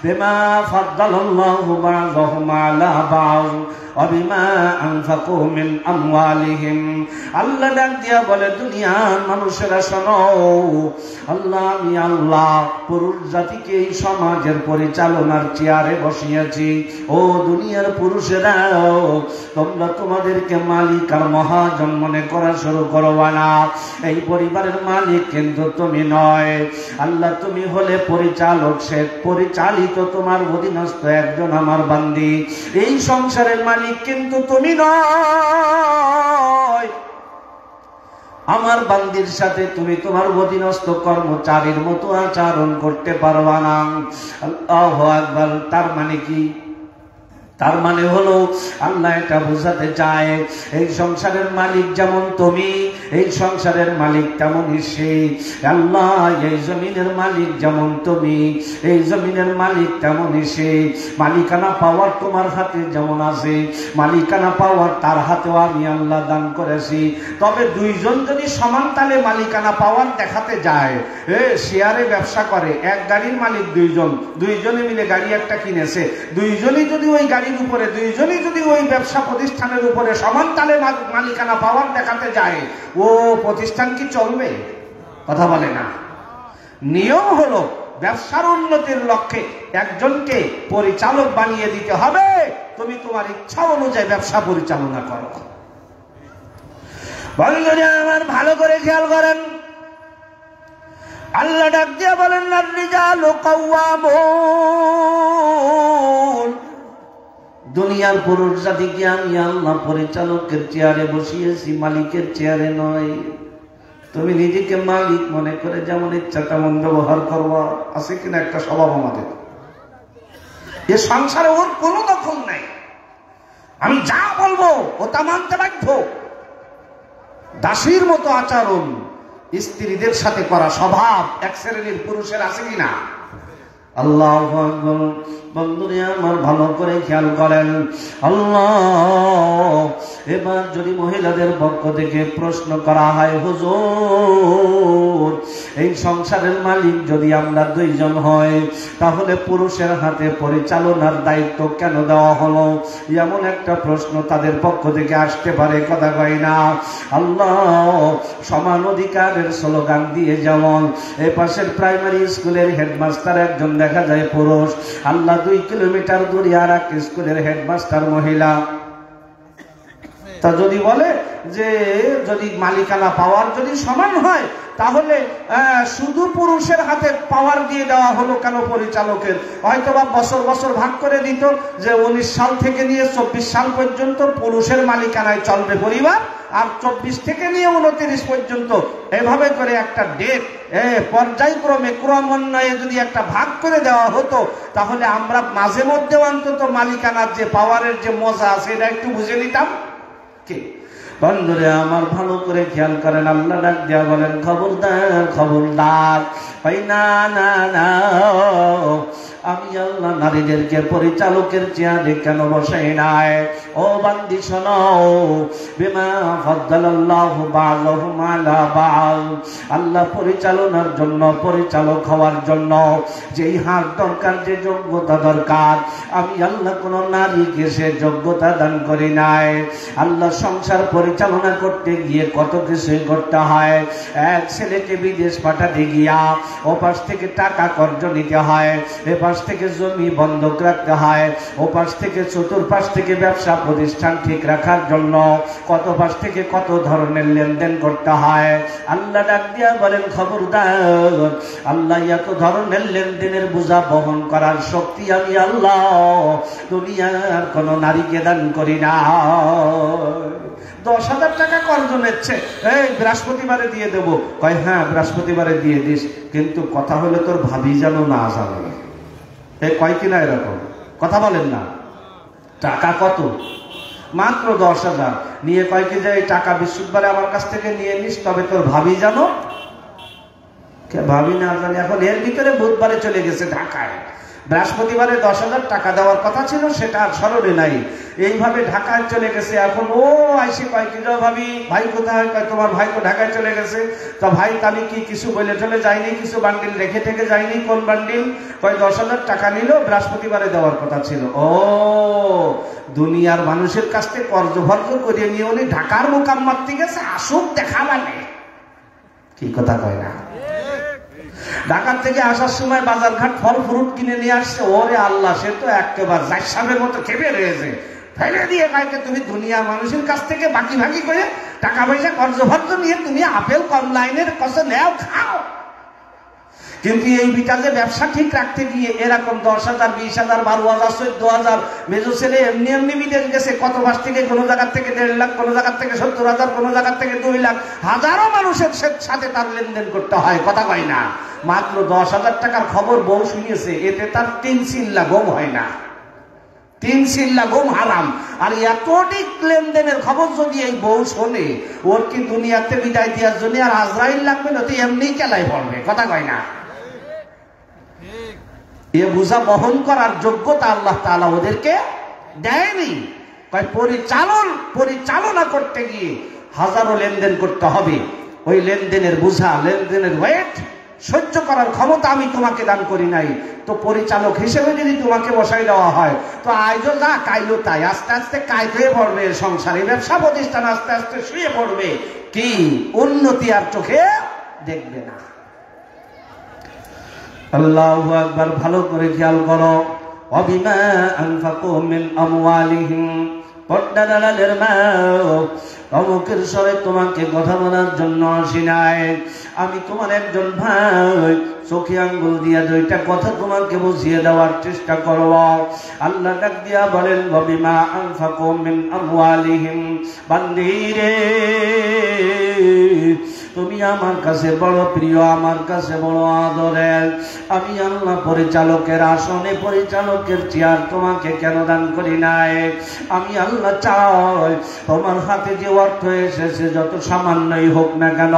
বিমা ফাদ্দালাল্লাহু বা'দাহুম আলা বা'দ وبما أنفقوا من أموالهم আল্লাহ ডাক দিয়া বলে দুনিয়ার মানুষেরা শোনো আল্লাহ আমি আল্লাহ পুরুষ জাতিকে এই সমাজের পরিচালনার চেয়ারে বসিয়েছি ও দুনিয়ার পুরুষেরা তোমরা তোমাদেরকে মালিক আর মহাজন মনে করা শুরু করবা না এই পরিবারের মালিক কিন্তু তুমি নয় আল্লাহ তুমি হলে পরিচালক সে পরিচালিত তোমার অধীনস্থ একজন আমার বান্দি এই সংসারের মালিক কিন্তু তুমি নয় আমার বান্দির সাথে তুমি তোমার অধীনস্থ কর্মচারীর মতো আচরণ করতে পারবা না আল্লাহু আকবার তার মানে কি তার মানে হলো আল্লাহ এটা বোঝাতে চায় এই সংসারের মালিক যেমন তুমি এই সংসারের মালিক তেমনই সে আল্লাহ এই জমিনের মালিক যেমন তুমি এই জমিনের মালিক তেমনই সে মালিকানা পাওয়ার তোমার হাতে যেমন আছে মালিকানা পাওয়ার তার হাতেও আমি আল্লাহ দান করেছি তবে দুইজন যদি সমান তালে মালিকানা পাওয়ার দেখাতে যায় শেয়ারে ব্যবসা করে এক গাড়ির মালিক দুইজনে মিলে গাড়ি একটা কিনেছে দুইজনই যদি ওই গাড়ি উপরে দুইজনই যদি ওই ব্যবসা প্রতিষ্ঠানের উপরে সমান তালে মালিকানা পাওয়ার দেখাতে যায় ও প্রতিষ্ঠান কি চলবে কথা বলে না নিয়ম হলো ব্যবসার উন্নতির লক্ষ্যে একজনকে পরিচালক বানিয়ে দিতে হবে তুমি তোমার ইচ্ছা অনুযায়ী ব্যবসা পরিচালনা করো বন্ধুরা আমার ভালো করে খেয়াল করেন আল্লাহ ডাক দিয়ে বলেন আর-রিজালু কাওয়ামুন দুনিয়ার পুরুষ জাতিকে আমি আল্লাহ পরিচালকের চেয়ারে বসিয়েছি মালিকের চেয়ারে নয় তুমি নিজেকে মালিক মনে করে যেমন ইচ্ছা তেমন ব্যবহার করবা আছে কিনা একটা স্বভাব আমাদের এ সংসারে ওর কোনো দখল নাই আমি যা বলবো ও তা মানতে বাধ্য দাসীর মতো আচরণ স্ত্রীদের সাথে করা স্বভাব এক শ্রেণীর পুরুষের আছে কিনা আল্লাহু আকবার বন্ধুরে আমার ভালো করে খেয়াল করেন আল্লাহ এবার যদি মহিলাদের পক্ষ থেকে প্রশ্ন করা হয় হুজুর এই সংসারের মালিক যদি আমরা দুইজন হই তাহলে পুরুষের হাতে পরিচালনার দায়িত্ব কেন দেওয়া হলো এমন একটা প্রশ্ন তাদের পক্ষ থেকে আসতে পারে কথা কয় না আল্লাহ সমান অধিকারের স্লোগান দিয়ে যেমন এই পাশের প্রাইমারি স্কুলের হেডমাস্টার একজন দেখা যায় পুরুষ আল্লাহ 2 কিলোমিটার দূরে আর এক স্কুলের হেডমাস্টার মহিলা তা যদি বলে যে যদি মালিকানা পাওয়ার যদি সমান হয় তাহলে শুধু পুরুষের হাতে পাওয়ার দিয়ে দেওয়া হলো কেন পরিচালকের হয়তো বা বছর বছর ভাগ করে দিত যে 19 সাল থেকে নিয়ে 24 সাল পর্যন্ত পুরুষের মালিকানায় চলবে পরিবার আর 24 থেকে নিয়ে 29 পর্যন্ত এভাবে করে একটা ডেট পর্যায়ক্রমে ক্রমান্বয়ে যদি একটা ভাগ করে দেওয়া হতো তাহলে আমরা মাঝে মধ্যে অন্তত মালিকানার যে পাওয়ারের যে মজা আছে এটা একটু বুঝে নিতাম কি বন্ধুরে আমার ভালো করে খেয়াল করেন আল্লাহ ডাক দিয়া বলেন খবরদার খবরদার না না না আমি আল্লাহ নারীদেরকে পরিচালকের চেয়ারে কেন বসাই নাই ও বান্দি শোনো বিমা ফাদ্দালাল্লাহু বা'দাহুম আলা বা'দ আল্লাহ পরিচালনার জন্য পরিচালক হওয়ার জন্য যেই হাত দরকার যে যোগ্যতা দরকার আমি আল্লাহ কোন নারীকে সে যোগ্যতা দান করি নাই আল্লাহ সংসার পরিচালনা করতে গিয়ে কত কিছুই করতে হয় এক ছেলেকে বিদেশ পাঠাতে গিয়া ও পাশ থেকে টাকা কর্জ নিতে হয় এ পাশ থেকে জমি বন্ধক রাখতে হয় ও পাশ থেকে চতুর্পাশ থেকে ব্যবসা প্রতিষ্ঠান ঠিক রাখার জন্য কত পাশ থেকে কত ধরনের লেনদেন করতে হয় আল্লাহ ডাক দিয়া বলেন খবরদার আল্লাহ এত ধরনের লেনদেনের বোঝা বহন করার শক্তি আমি আল্লাহ দুনিয়ার কোন নারীকে দান করি না 10,000 টাকা কর্জ নিচ্ছে এই বৃহস্পতিবারে দিয়ে দেবো কয় হ্যাঁ বৃহস্পতিবারে দিয়ে দিস কিন্তু কথা হলে তোর ভাবি যেন না জানে কয় কিনা এরকম কথা বলেন না টাকা কত মাত্র 10,000 নিয়ে কয় কি যে এই টাকা বৃহস্পতিবারে আমার কাছ থেকে নিয়ে নিস তবে তোর ভাবি জানো কে ভাবি না জানে এখন এর ভিতরে বুধবারে চলে গেছে ঢাকায় বৃহস্পতিবারে 10,000 টাকা দেওয়ার কথা ছিল, সেটা আর স্মরণে নাই। এইভাবে ঢাকায় চলে গেছে। এখন ও আইসে কয় কি গো ভাবি, ভাই কোথায়? কয় তোমার ভাই তো ঢাকায় চলে গেছে। তা ভাই আমি কি কিছু বলে চলে যায়নি? কিছু বান্ডিল রেখে থেকে যায়নি? কোন বান্ডিল? কয় 10,000 টাকা নিল, বৃহস্পতিবারে দেওয়ার কথা ছিল। ও দুনিয়ার মানুষের কাছ থেকে কর্জ ভর্জ করিয়ে নিয়ে উনি ঢাকার মোকাম মারতে গেছে, আসুক দেখা মানে। কি কথা কয় না? ঢাকার থেকে আসার সময় বাজার ঘাট ফল ফ্রুট কিনে নিয়ে আসছে। ওরে আল্লাহ, সে তো একেবারে জাইসাবের মতো খেপে রয়েছে। ফেলে দিয়ে কালকে তুমি দুনিয়া মানুষের কাছ থেকে বাকি ভাগি করে টাকা পয়সা কর্জভর্জ নিয়ে তুমি আপেল কমলাইনের কষে নেও, খাও। কিন্তু এই বিকালে ব্যবসা ঠিক রাখতে গিয়ে এরকম 10,000, 20,000, 12,000, 14,000 মেজো ছেলে এমনি এমনি বিদেশ গেছে। কত মাস থেকে কোনো জায়গার থেকে 1.5 লাখ, কোনো জায়গার থেকে 70,000, কোনো জায়গার থেকে 2 লাখ, হাজারো মানুষের সাথে তার লেনদেন করতে হয়। কথা কয় না? মাত্র 10,000 টাকার খবর বউ শুনিয়েছে, এতে তার 3 চিল্লা গম হয় না। 3 চিল্লা গম হারাম। আর এতটি লেনদেনের খবর যদি এই বউ শোনে, ওর কি দুনিয়াতে বিদায় দেওয়ার জন্য আর আজরাইল লাগবে না? তো এমনি কেলাই পড়বে। কথা কয় না? এ বোঝা বহন করার যোগ্যতা আল্লাহ তাআলা ওদেরকে দেয়নি। পরিচালনা করতে গিয়ে হাজারো লেনদেন করতে হবে। ওই লেনদেনের বোঝা, লেনদেনের ওয়েট সহ্য করার ক্ষমতা আমি তোমাকে দান করি নাই। তো পরিচালক হিসেবে যদি তোমাকে বসাই দেওয়া হয়, তো আইজো যা কাইলো তাই, আস্তে আস্তে কায়দ হয়ে পড়বে সংসারে, ব্যবসা প্রতিষ্ঠান আস্তে আস্তে শুয়ে পড়বে। কি উন্নতি আর চোখে দেখবে না। আল্লাহু আকবার। ভালো করে খেয়াল করো। ওয়াবিমা আনফাকু মিন আমওয়ালিহিম, পর্দা দালালের মা, অমুকের সরে তোমাকে কথা বলার জন্য আসি নাই। আমি তোমার একজন ভাই, চোখে আঙ্গুল দিয়া 2টা কথা তোমাকে বুঝিয়ে দেওয়ার চেষ্টা করব। আল্লাহ ডাক দিয়া বলেন, ওয়াবিমা আনফাকু মিন আমওয়ালিহিম, বান্দিরে তুমি আমার কাছে বড় প্রিয়, আমার কাছে বড় আদরের। আমি আল্লাহ পরিচালকের আসনে, পরিচালকের চেয়ার তোমাকে কেন দান করি নাই? আমি আল্লাহ চাই তোমার হাতে যে অর্থ এসেছে, যত সামান্যই হোক না কেন,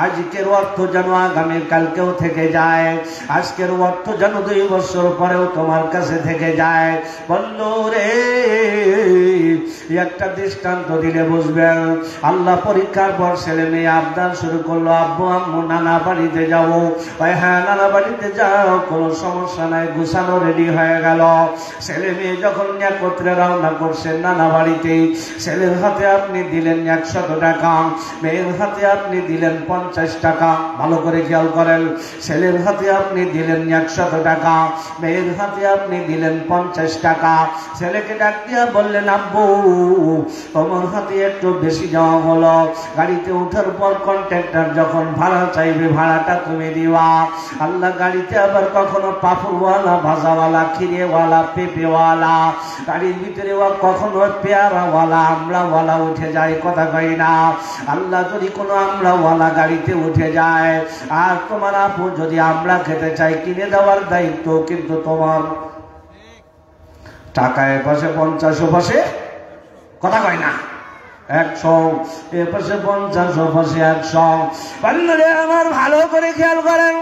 আজকের অর্থ যেন আগামী কালকেও থেকে যায়, আজকের অর্থ যেন 2 বছর পরেও তোমার কাছে থেকে যায়। বন্ধু রে, একটা দৃষ্টান্ত দিলে বুঝবেন। আল্লাহ পরীক্ষার পর ছেলে মেয়ে আবদার শুরু করলো, আব্বু আম্মু নানা বাড়িতে যাবো। হ্যাঁ নানা বাড়িতে যাও, কোনো সমস্যা নাই, গুছানো রেডি হয়ে গেল। ছেলে মেয়ে যখন একত্রে রওনা করছেন নানা বাড়িতে, ছেলের হাতে আপনি দিলেন 100 টাকা, মেয়ের হাতে আপনি দিলেন 50 টাকা। ভালো করে খেয়াল করেন। ছেলের হাতে আপনি দিলেন 100 টাকা, মেয়ের হাতে আপনি দিলেন 50 টাকা। ছেলেকে ডাক দিয়া বললেন, আব্বু তোমার হাতে একটু বেশি যাওয়া হলো। গাড়িতে ওঠার পর কন্ট্রাক্টর যখন ভাড়া চাইবে, ভাড়াটা তুমি দিবা। আল্লাহ গাড়িতে আবার কখনো পাপড়ওয়ালা, ভাজাওয়ালা, খিরেওয়ালা, পেঁপেওয়ালা, গাড়ির ভিতরে কখনো পেয়ারাওয়ালা, আমড়াওয়ালা উঠে যায়। কথা কই না? আল্লাহ যদি কোনো আমড়াওয়ালা গাড়িতে উঠে যায়, আর তোমার আপু যদি আমড়া খেতে চায়, কিনে দেওয়ার দায়িত্ব কিন্তু তোমার। টাকা এপাশে 50, ওপাশে কথা কয় না 100, এপাশে 50, ওপাশে 100। বন্ধুরে আমার ভালো করে খেয়াল করেন।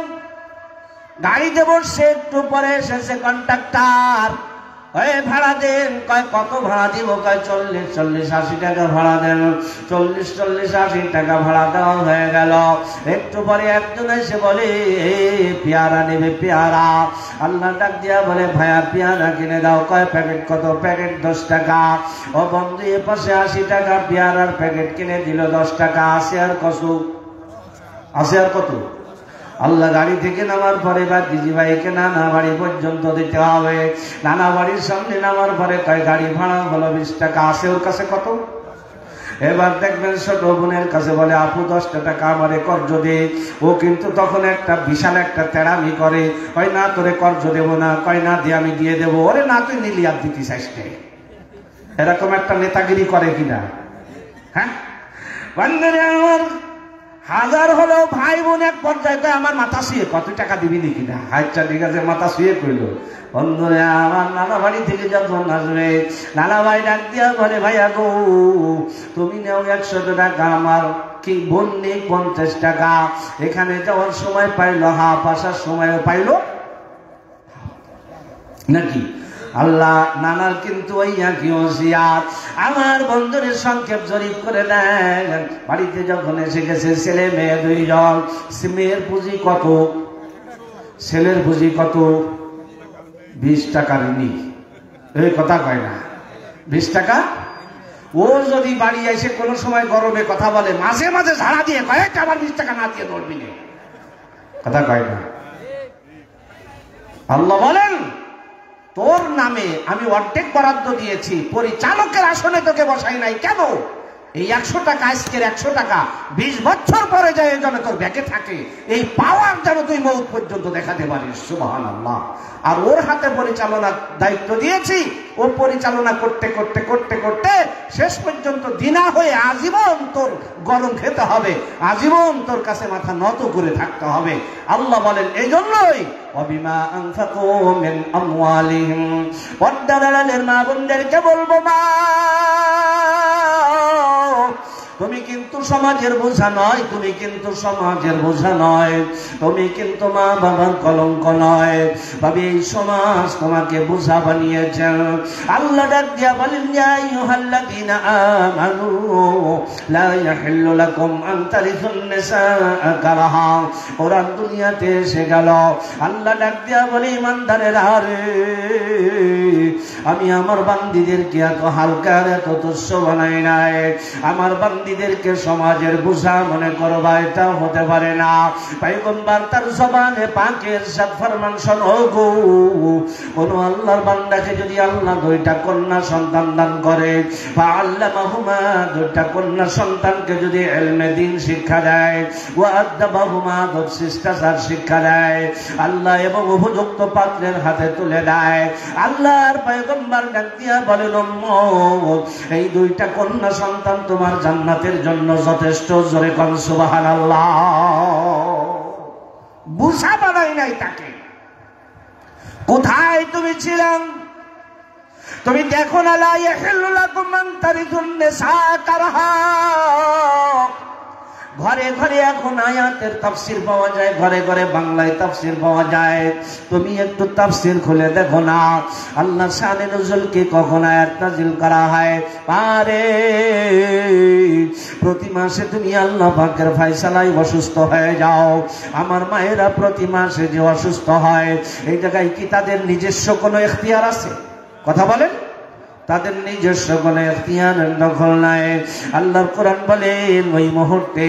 গাড়িতে বসছে, একটু পরে এসেছে কন্ট্রাক্টর, ভাড়া দেন। কয় কত ভাড়া দিব? কয় 40, 80 টাকা ভাড়া দেন। 40, 80 টাকা ভাড়া দেওয়া হয়ে গেল। একটু পরে একজন এসে বলে, পেয়ারা নেবে, পেয়ারা। আল্লাহ ডাক দিয়া বলে, ভাইয়া পেয়ারা কিনে দাও। কয় প্যাকেট কত? প্যাকেট 10 টাকা। ও বন্ধু, এ পাশে 80 টাকা পেয়ারার প্যাকেট কিনে দিল 10 টাকা। আছে আর কত? আছে আর কত? আল্লাহ গাড়ি থেকে নামার পরে বা দিদি ভাইকে নানা বাড়ি পর্যন্ত দিতে হবে। নানা বাড়ির সামনে নামার পরে কয় গাড়ি ভাড়া হলো 20 টাকা। আছে ওর কাছে কত? এবার দেখবেন ছোট বোনের কাছে বলে, আপু 10 টাকা আমারে কর্জ দে। ও কিন্তু তখন একটা বিশাল একটা তেড়ামি করে, কয় না তোরে কর্জ দেবো না। কয় না দিয়ে আমি দিয়ে দেবো। ওরে না, তুই নিলি আর দিতে চাইস। এরকম একটা নেতাগিরি করে কিনা? হ্যাঁ বন্ধুরে আমার, হাজার হলেও ভাই বোন এক পর্যায়ে আমার মাথা শুয়ে, কত টাকা দিবি নাকি না? আচ্ছা ঠিক আছে, মাথা শুয়ে কইল। বন্ধুরে আমার, নানা বাড়ি থেকে যখন আসবে, নানা ভাই ডাক দিয়া বলে, ভাইয়া গো তুমি নেও 100 টাকা, আমার কি বোন নেই 50 টাকা। এখানে যাওয়ার সময় পাইলো হাফ, আসার সময়ও পাইলো। নাকি? আল্লাহ নানার কিন্তু ওই একই ওসিয়াত। আমার বন্ধুদের সংক্ষেপ জরিপ করে দেন, বাড়িতে যখন এসে গেছে ছেলে মেয়ে 2 জন, মেয়ের পুঁজি কত, ছেলের পুঁজি কত? 20 টাকা ঋণী। এই কথা কয় না, 20 টাকা। ও যদি বাড়ি এসে কোনো সময় গরমে কথা বলে, মাঝে মাঝে ঝাড়া দিয়ে কয় আমার 20 টাকা না দিয়ে ধরবি না, কথা কয় না। আল্লাহ বলেন তোর নামে আমি অর্ধেক বরাদ্দ দিয়েছি, পরিচালকের আসনে তোকে বসাই নাই কেন? এই 100 টাকা, আজকের 100 টাকা 20 বছর পরে যায় যেন তোর ব্যাগে থাকে, এই পাওয়ার যেন তুই মৌত পর্যন্ত দেখাতে পারিস। সুবহানাল্লাহ। আর ওর হাতে পরিচালনার দায়িত্ব দিয়েছি, ও পরিচালনা করতে করতে করতে করতে শেষ পর্যন্ত দিনা হয়ে আজীবন তোর গরম খেতে হবে, আজীবন তোর কাছে মাথা নত করে থাকতে হবে। আল্লাহ বলেন এই জন্যই ওয়াবিমা আনফাকু মিন আমওয়ালিহিম, পর্দার আড়ালের মা বোনদেরকে বলবো, মা তুমি কিন্তু সমাজের বোঝা নয়, তুমি কিন্তু সমাজের বোঝা নয়, তুমি কিন্তু মা বাবার কলঙ্ক নয়। ভাবি এই সমাজ তোমাকে বোঝা বানিয়েছেন। আল্লাহ ডাক দিয়া বলেন, ইয়া আইয়ুহাল্লাযীনা আমানু লা ইয়াহিল্লু লাকুম আন তারিসুন নিসা কারাহা। কোরআন দুনিয়াতে এসে গেল, আল্লাহ ডাক দিয়া বলে, ইমানদারেরা রে, আমি আমার বান্দীদেরকে এত হালকা এত তুচ্ছ বানাই নাই। আমার বান্দীদেরকে সমাজের বোঝা মনে করবা, এটা হতে পারে না। পয়গম্বর তার জবানে পাকের সাত ফরমান শোনো গো, কোন আল্লাহর বান্দাকে যদি আল্লাহ 2টা কন্যা সন্তান দান করে, ফাআল্লামাহুমা, 2টা কন্যা সন্তানকে যদি ইলমে দ্বীন শিক্ষা দেয়, ওয়া আদাবাহুমা, শিষ্টাচার শিক্ষা দেয়, আল্লাহ এবং উপযুক্ত পাত্রের হাতে তুলে দেয়, আল্লাহর পয়গম্বর ডাক দিয়া বলেন, উম্মত এই 2টা কন্যা সন্তান তোমার জান্নাতের জন্য যথেষ্ট। জোরে কোন সুবহানাল্লাহ। বুঝা বানাই নাই তাকে। কোথায় তুমি ছিলাম? তুমি দেখো না, লা ইয়াহিল্লু লাকুম আন তারিসুন নিসা কারহা। ঘরে ঘরে এখন আয়াতের তাফসীর পাওয়া যায়, ঘরে ঘরে বাংলায় তাফসীর পাওয়া যায়। তুমি একটু তাফসীর খুলে দেখো না, আল্লাহ শানে নুজুলকে কখন আয়াত নাযিল করা হয়। আরে প্রতি মাসে তুমি আল্লাহ পাকের ফয়সালায় অসুস্থ হয়ে যাও। আমার মায়েরা প্রতি মাসে যে অসুস্থ হয়, এই জায়গায় কি তাদের নিজস্ব কোনো ইখতিয়ার আছে? কথা বলেন। তাদের নিজস্ব কোনো ইখতিয়ারের দখল নাই। আল্লাহর কোরআন বলেন ওই মুহূর্তে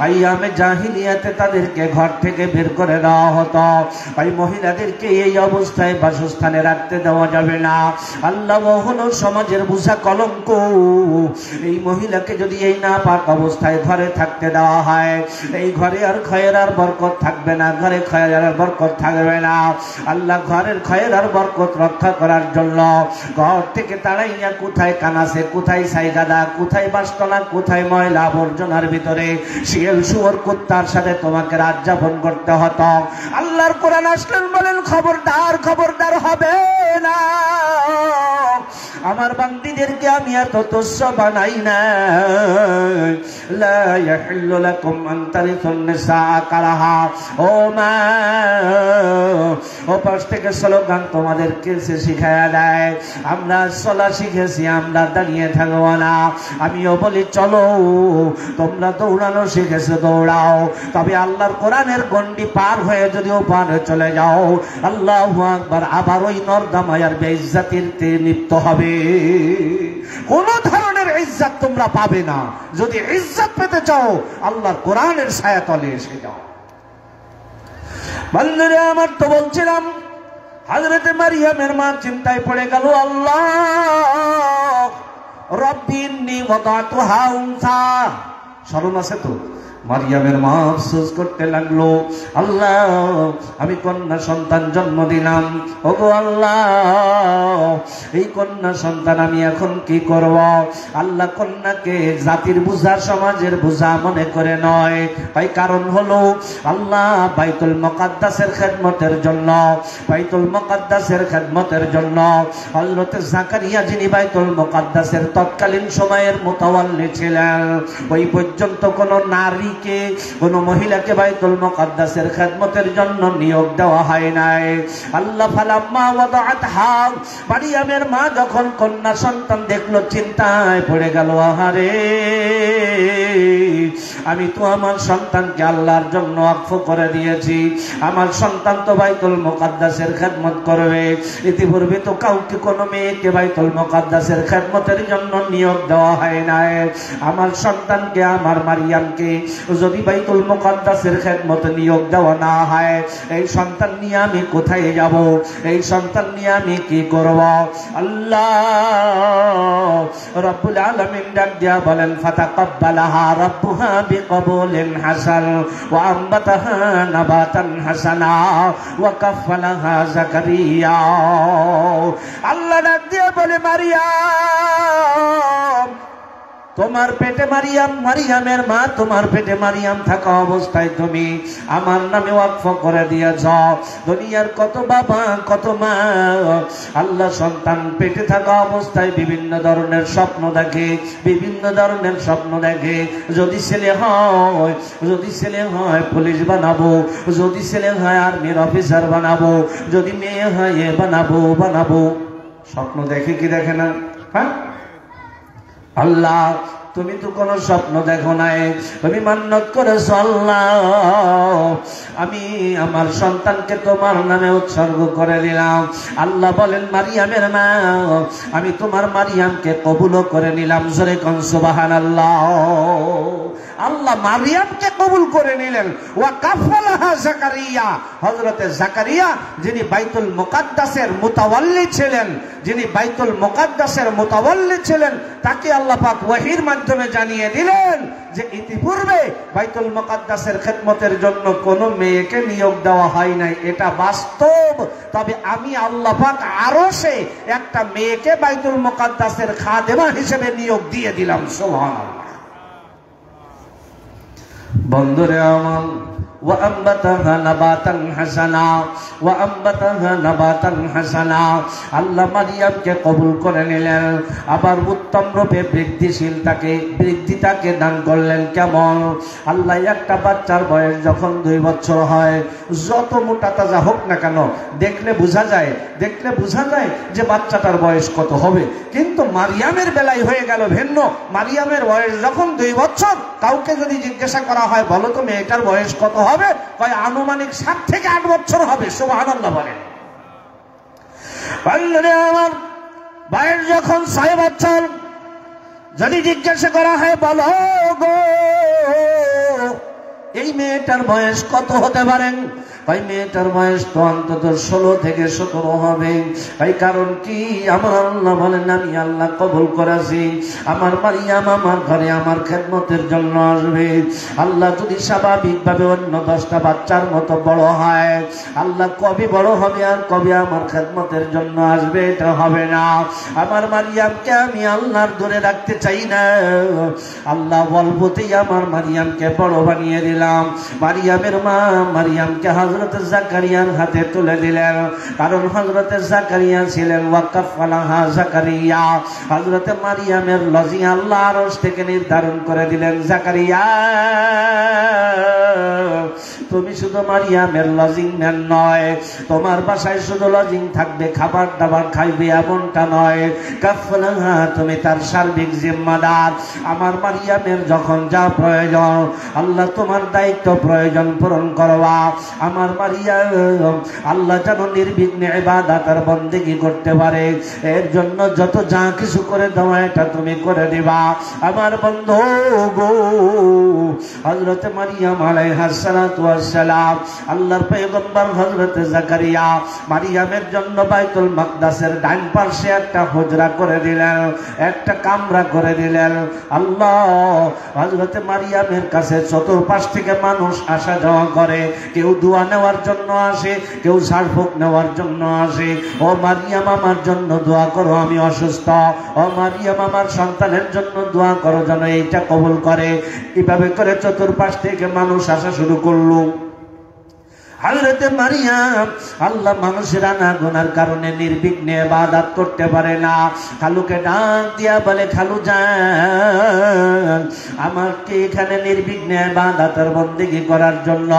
আইয়ামে জাহিলিয়াতে তাদেরকে ঘর থেকে বের করে দেওয়া হতো। ওই মহিলাদেরকে এই অবস্থায় বাসস্থানে রাখতে দেওয়া যাবে না। আল্লাহ হলো সমাজের বোঝা, কলঙ্ক। এই মহিলাকে যদি এই না পাক অবস্থায় ঘরে থাকতে দেওয়া হয়, এই ঘরে আর খয়ের আর বরকত থাকবে না, ঘরে খয়ের আর বরকত থাকবে না। আল্লাহ ঘরের খয়ের আর বরকত রক্ষা করার জন্য ঘর থেকে তারা কোথায় কানাসে, কোথায় সাইগাদা, কোথায় বাসতলা, কোথায় ময়লা আবর্জনার ভিতরে শিয়াল শুয়োর কুত্তার সাথে তোমাকে রাত যাপন করতে হতো। আল্লাহর কোরআন আসলেন বলেন, খবরদার খবরদার হবে না। আমার বান্দীদেরকে আমি এত তুচ্ছ বানাই না। লা ইয়াহিল্লু লাকুম আন তারিসুন নিসা কারাহা। ও মা, ও পাশ থেকে স্লোগান তোমাদেরকে শিখায়া দেয়। আমরা চলা শিখেছি, আমরা দাঁড়িয়ে থাকবো না। আমিও বলি চলো, তোমরা দৌড়ানো শিখেছো দৌড়াও। তবে আল্লাহর কোরআনের গন্ডি পার হয়ে যদি ওপারে চলে যাও, আল্লাহু আকবার, আবার ওই নর্দমায়ার বেইজ্জতির লিপ্ত হবে। কোন ধরনের ইজ্জত তোমরা পাবে না। যদি ইজ্জত পেতে চাও, আল্লাহর কোরআনের ছায়াতলে এসে যাও। বন্ধুরা আমার, তো বলছিলাম হযরতে মারিয়ামের মা চিন্তায় পড়ে গেল, আল্লাহ রব্বি ইন্নী ওয়াদাতুহা উনসা। স্মরণ আছে তো? মারিয়ামের মা আফসোস করতে লাগলো, আল্লাহ আমি কন্যা সন্তান জন্ম দিলাম, ওগো আল্লাহ এই কন্যা সন্তান আমি এখন কি করব? আল্লাহ কন্যাকে জাতির বোঝা, সমাজের বোঝা মনে করে নয়। তাই কারণ হলো আল্লাহ বাইতুল মুকাদ্দাসের খেদমতের জন্য, বাইতুল মুকাদ্দাসের খেদমতের জন্য হযরত জাকারিয়া, যিনি বাইতুল মুকাদ্দাসের তৎকালীন সময়ের মুতাওয়াল্লি ছিলেন, ওই পর্যন্ত কোন নারী নারীকে, কোন মহিলাকে বাইতুল মুকাদ্দাসের খেদমতের জন্য নিয়োগ দেওয়া হয় নাই। আল্লাহ ফালাম্মা ওয়াদাআতহা, মারিয়ামের মা যখন কন্যা সন্তান দেখলো চিন্তায় পড়ে গেল, আহারে আমি তো আমার সন্তানকে আল্লাহর জন্য ওয়াকফ করে দিয়েছি, আমার সন্তান তো বাইতুল মুকাদ্দাসের খেদমত করবে। ইতিপূর্বে তো কাউকে কোনো মেয়েকে বাইতুল মুকাদ্দাসের খেদমতের জন্য নিয়োগ দেওয়া হয় নাই। আমার সন্তানকে, আমার মারিয়ামকে যদি বাইতুল মুকাদ্দাসের খেদমতে নিয়োগ দেওয়া না হয়, এই সন্তান নিয়ে আমি কোথায় যাব? এই সন্তান নিয়ে আমি কি করব? আল্লাহ রাব্বুল আলামিন ডাক দিয়া বলেন, ফাতাকাব্বালাহা রাব্বুহা বিকবুলিন হাসান ওয়া আমবাতাহা নাবাতান হাসানা ওয়া কাফফালাহা যাকারিয়া। আল্লাহ ডাক দিয়া বলে, মারিয়াম তোমার পেটে মারিয়াম, মারিয়ামের মা তোমার পেটে মারিয়াম থাকা অবস্থায় তুমি আমার নামে ওয়াকফ করে দিয়েছ। দুনিয়ার কত বাবা কত মা আল্লাহ সন্তান পেটে থাকা অবস্থায় বিভিন্ন ধরনের স্বপ্ন দেখে, বিভিন্ন ধরনের স্বপ্ন দেখে। যদি ছেলে হয়, যদি ছেলে হয় পুলিশ বানাবো, যদি ছেলে হয় আর্মির অফিসার বানাবো, যদি মেয়ে হয় এ বানাবো বানাবো। স্বপ্ন দেখে কি দেখে না? হ্যাঁ আল্লাহ তুমি তো কোনো স্বপ্ন দেখো নাই, তুমি মান্নত করেছো আল্লাহ আমি আমার সন্তানকে তোমার নামে উৎসর্গ করে দিলাম। আল্লাহ বলেন, মারিয়ামের মা আমি তোমার মারিয়ামকে কবুল করে নিলাম। জোরে কোন সুবহানাল্লাহ। আল্লাহ মারিয়ামকে কবুল করে নিলেন। ওয়া কাফালাহা যাকারিয়া, হযরতে যাকারিয়া যিনি বাইতুল মুকাদ্দাসের মুতাওয়াল্লি ছিলেন, যিনি বাইতুল মুকাদ্দাসের মুতাওয়াল্লি ছিলেন, তাকে আল্লাহ পাক ওহীর মাধ্যমে জানিয়ে দিলেন যে ইতিপূর্বে বাইতুল মুকাদ্দাসের খেদমতের জন্য কোনো মেয়েকে নিয়োগ দেওয়া হয় নাই, এটা বাস্তব। তবে আমি আল্লাহ পাক আরশে একটা মেয়েকে বাইতুল মুকাদ্দাসের খাদেমা হিসেবে নিয়োগ দিয়ে দিলাম। সুবহানাল্লাহ। বন্ধুরে আমার, وأنبتها نباتا حسنا وأنبتها نباتا حسنا আল্লাহ মারিয়ামকে কবুল করে নিলেন, আবার উত্তম রূপে বৃদ্ধিটাকে দান করলেন। কেমন? আল্লাহ একটা বাচ্চার বয়স যখন 2 বছর হয়, যত মোটা তাজা হোক না কেন দেখলে বোঝা যায় যে বাচ্চাটার বয়স কত হবে। কিন্তু মারিয়ামের বেলায় হয়ে গেল ভিন্ন। মারিয়ামের বয়স যখন 2 বছর, কাউকে যদি জিজ্ঞাসা করা হয় বলো তো মেয়েটার বয়স কত হবে, কয় আনুমানিক 7 থেকে 8 বছর হবে। সুবহানাল্লাহ বলেন। আমার বয়স যখন 6 বছর, যদি জিজ্ঞাসা করা হয় বলো গো এই মেয়েটার বয়স কত হতে পারেন, ভাই মেয়েটার বয়স তো অন্তত 16 থেকে 17 হবে। ভাই কারণ কি? আমার আল্লাহ বলেন, আমি আল্লাহ কবুল করেছি আমার মারিয়াম আমার ঘরে আমার খেদমতের জন্য আসবে। আল্লাহ যদি স্বাভাবিকভাবে অন্য 10টা বাচ্চার মতো বড় হয়, আল্লাহ কবে বড় হবে আর কবে আমার খেদমতের জন্য আসবে এটা হবে না। আমার মারিয়ামকে আমি আল্লাহর ধরে রাখতে চাই না। আল্লাহ বলবতেই আমার মারিয়ামকে বড় বানিয়ে দিলাম। মারিয়ামের মা মারিয়ামকে হযরত জাকারিয়ার হাতে তুলে দিলেন, কারণ হযরত জাকারিয়া ছিলেন ওয়াকাফালাহা জাকারিয়া। হযরত মারিয়ামের লজিং আল্লাহ আরশ থেকে নির্ধারণ করে দিলেন, জাকারিয়া তুমি শুধু মারিয়ামের লজিং ম্যান নয়, তোমার বাসায় শুধু লজিং থাকবে, খাবার দাবার খাইবে এমনটা নয়। কাফালাহা তুমি তার সার্বিক জিম্মাদার। আমার মারিয়ামের যখন যা প্রয়োজন আল্লাহ তোমার দায়িত্ব প্রয়োজন পূরণ করবা। আমার মারিয়াম আল্লাহ যেন নির্বিঘ্নে ইবাদত আর বন্দেগী করতে পারে, এর জন্য যত যা কিছু করে দেওয়া এটা তুমি করে দিবা। আমার বন্ধু গো, হযরত মারিয়াম আলাইহিস সালাতু ওয়াস সালাম আল্লাহর পয়গম্বর হযরত জাকারিয়া মারিয়ামের জন্য বাইতুল মাকদাসের ডান পাশে একটা হুজরা করে দিলেন, একটা কামরা করে দিলেন। আল্লাহ হযরত মারিয়ামের কাছে চতুর্পাশ থেকে মানুষ আসা যাওয়া করে, কেউ দোয়া নেওয়ার জন্য আসে, কেউ ঝাড়ফুঁক নেওয়ার জন্য আসে। ও মারিয়াম আমার জন্য দোয়া করো, আমি অসুস্থ। ও মারিয়াম আমার সন্তানের জন্য দোয়া করো যেন এইটা কবুল করে। এভাবে করে চতুর্পাশ থেকে মানুষ আসা শুরু করলো। হযরতে মারিয়াম আল্লাহ মানুষের আনাগোনার কারণে নির্বিঘ্নে ইবাদত করতে পারে না। খালুকে ডাক দিয়া বলে, খালু যান, আমাকে এখানে নির্বিঘ্নে ইবাদতের বন্দেগী করার জন্য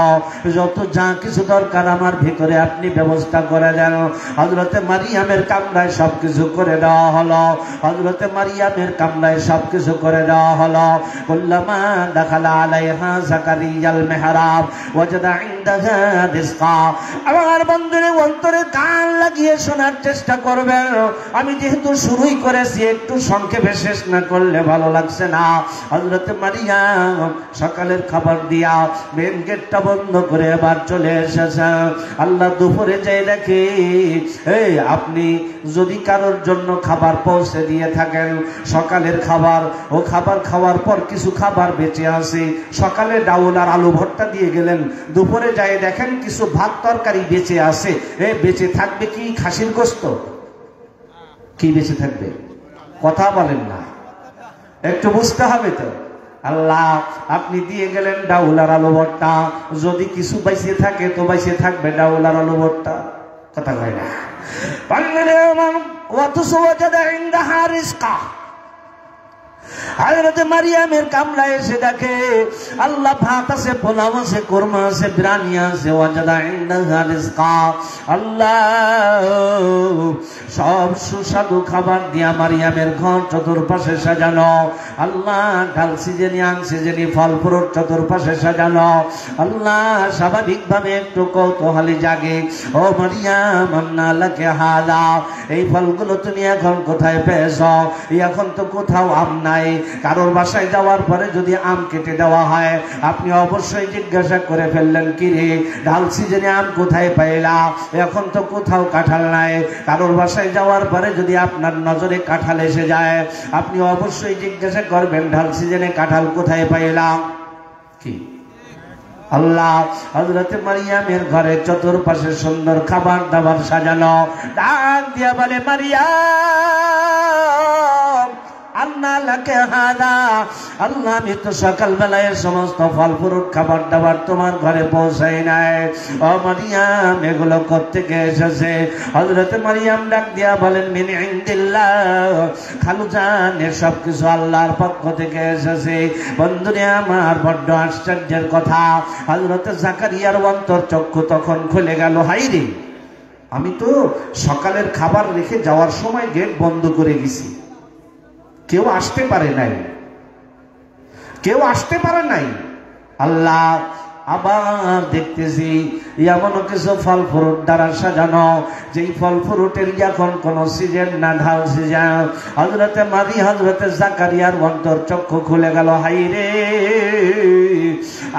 যত যা কিছু দরকার আমার ভিতরে আপনি ব্যবস্থা করে দেন। হযরতে মারিয়ামের কামরায় সবকিছু করে দেওয়া হলো। হযরতে মারিয়ামের কামরায় সবকিছু করে দেওয়া হলো। কুল্লামা দাখালা আলাইহা যাকারিয়াল মিহরাব ওয়াজাদা ইনদাহা রিজকা। আমার বন্ধুরে অন্তরে কান লাগিয়ে শোনার চেষ্টা করবেন। আমি যেহেতু শুরুই করেছি, একটু সংক্ষেপে শেষ না করলে ভালো লাগছে না। হযরতে মারিয়াম সকালের খাবার দিয়া মেন গেটটা বন্ধ করে এবার চলে এসেছে। আল্লাহ দুপুরে যাই দেখে, এই আপনি যদি কারোর জন্য খাবার পৌঁছে দিয়ে থাকেন, সকালের খাবার, ও খাবার খাওয়ার পর কিছু খাবার বেঁচে আছে, সকালে ডাউল আর আলু ভর্তা দিয়ে গেলেন, দুপুরে যাই দেখেন কিছু ভাত তরকারি বেঁচে আছে, বেঁচে থাকবে কি খাসির গোস্ত? কি বেঁচে থাকবে? কথা বলেন না, একটু বুঝতে হবে তো। আল্লাহ আপনি দিয়ে গেলেন ডাউল আর আলু ভর্তা, যদি কিছু বেঁচে থাকে তো বেঁচে থাকবে ডাউল আর আলু ভর্তা। কথা হয় না। হযরত মারিয়ামের কামরায় এসে দেখে আল্লাহ ভাত আছে, পোলাও আছে, কোরমা আছে, বিরিয়ানি আছে। ওয়াজাদা ইনদাহা রিজকা। আল্লাহ সব সুস্বাদু খাবার দিয়া মারিয়ামের ঘর চতুর্পাশে সাজানো। আল্লাহ ডাল সিজনি আং সিজনি ফল ফ্রুট চতুর্পাশে সাজানো। আল্লাহ স্বাভাবিকভাবে একটু কৌতূহলী জাগে, ও মারিয়াম আন্না লাকি হাযা, এই ফলগুলো তুমি এখন কোথায় পেয়েছ? এখন তো কোথাও আম নাই। কারোর বাসায় যাওয়ার পরে যদি আম কেটে দেওয়া হয়, আপনি অবশ্যই জিজ্ঞাসা করে ফেললেন, কি রে ডাল সিজনে আম কোথায় পাইলা? এখন তো কোথাও কাঁঠাল নাই। কারোর বাসায় যাওয়ার পরে যদি আপনার নজরে কাঁঠাল এসে যায়, আপনি অবশ্যই জিজ্ঞাসা করবেন, ডাল সিজনে কাঁঠাল কোথায় পাইলাম? কি আল্লাহ হযরতে মারিয়ামের ঘরে চতুর্পাশে সুন্দর খাবার দাবার সাজানো। ডাক দিয়া বলে, মারিয়াম আন্না লাকি হাযা, আল্লাহ আমি তো সকালবেলায় সমস্ত ফল ফ্রুট খাবার দাবার তোমার ঘরে পৌঁছাই নাই। ও মারিয়াম এগুলো কোত্থেকে এসেছে? হযরতে মারিয়াম ডাক দিয়া বলেন, মিন ইনদিল্লাহ, খালু জান সব কিছু আল্লাহর পক্ষ থেকে এসেছে। বন্ধুরে আমার, বড্ড আশ্চর্যের কথা, হযরতে জাকারিয়ার অন্তর চক্ষু তখন খুলে গেল। হাইরে, আমি তো সকালের খাবার রেখে যাওয়ার সময় গেট বন্ধ করে গেছি, কেউ আসতে পারে নাই, কেউ আসতে পারে নাই। আল্লাহ আবার দেখতেছি এমন কিছু ফল ফ্রুট দ্বারা সাজানো, যেই ফল ফ্রুটের এখন কোন সিজন না, ঢাল সিজন। হযরতে মারি হযরতে জাকারিয়ার অন্তর চক্ষু খুলে গেল। হাই রে,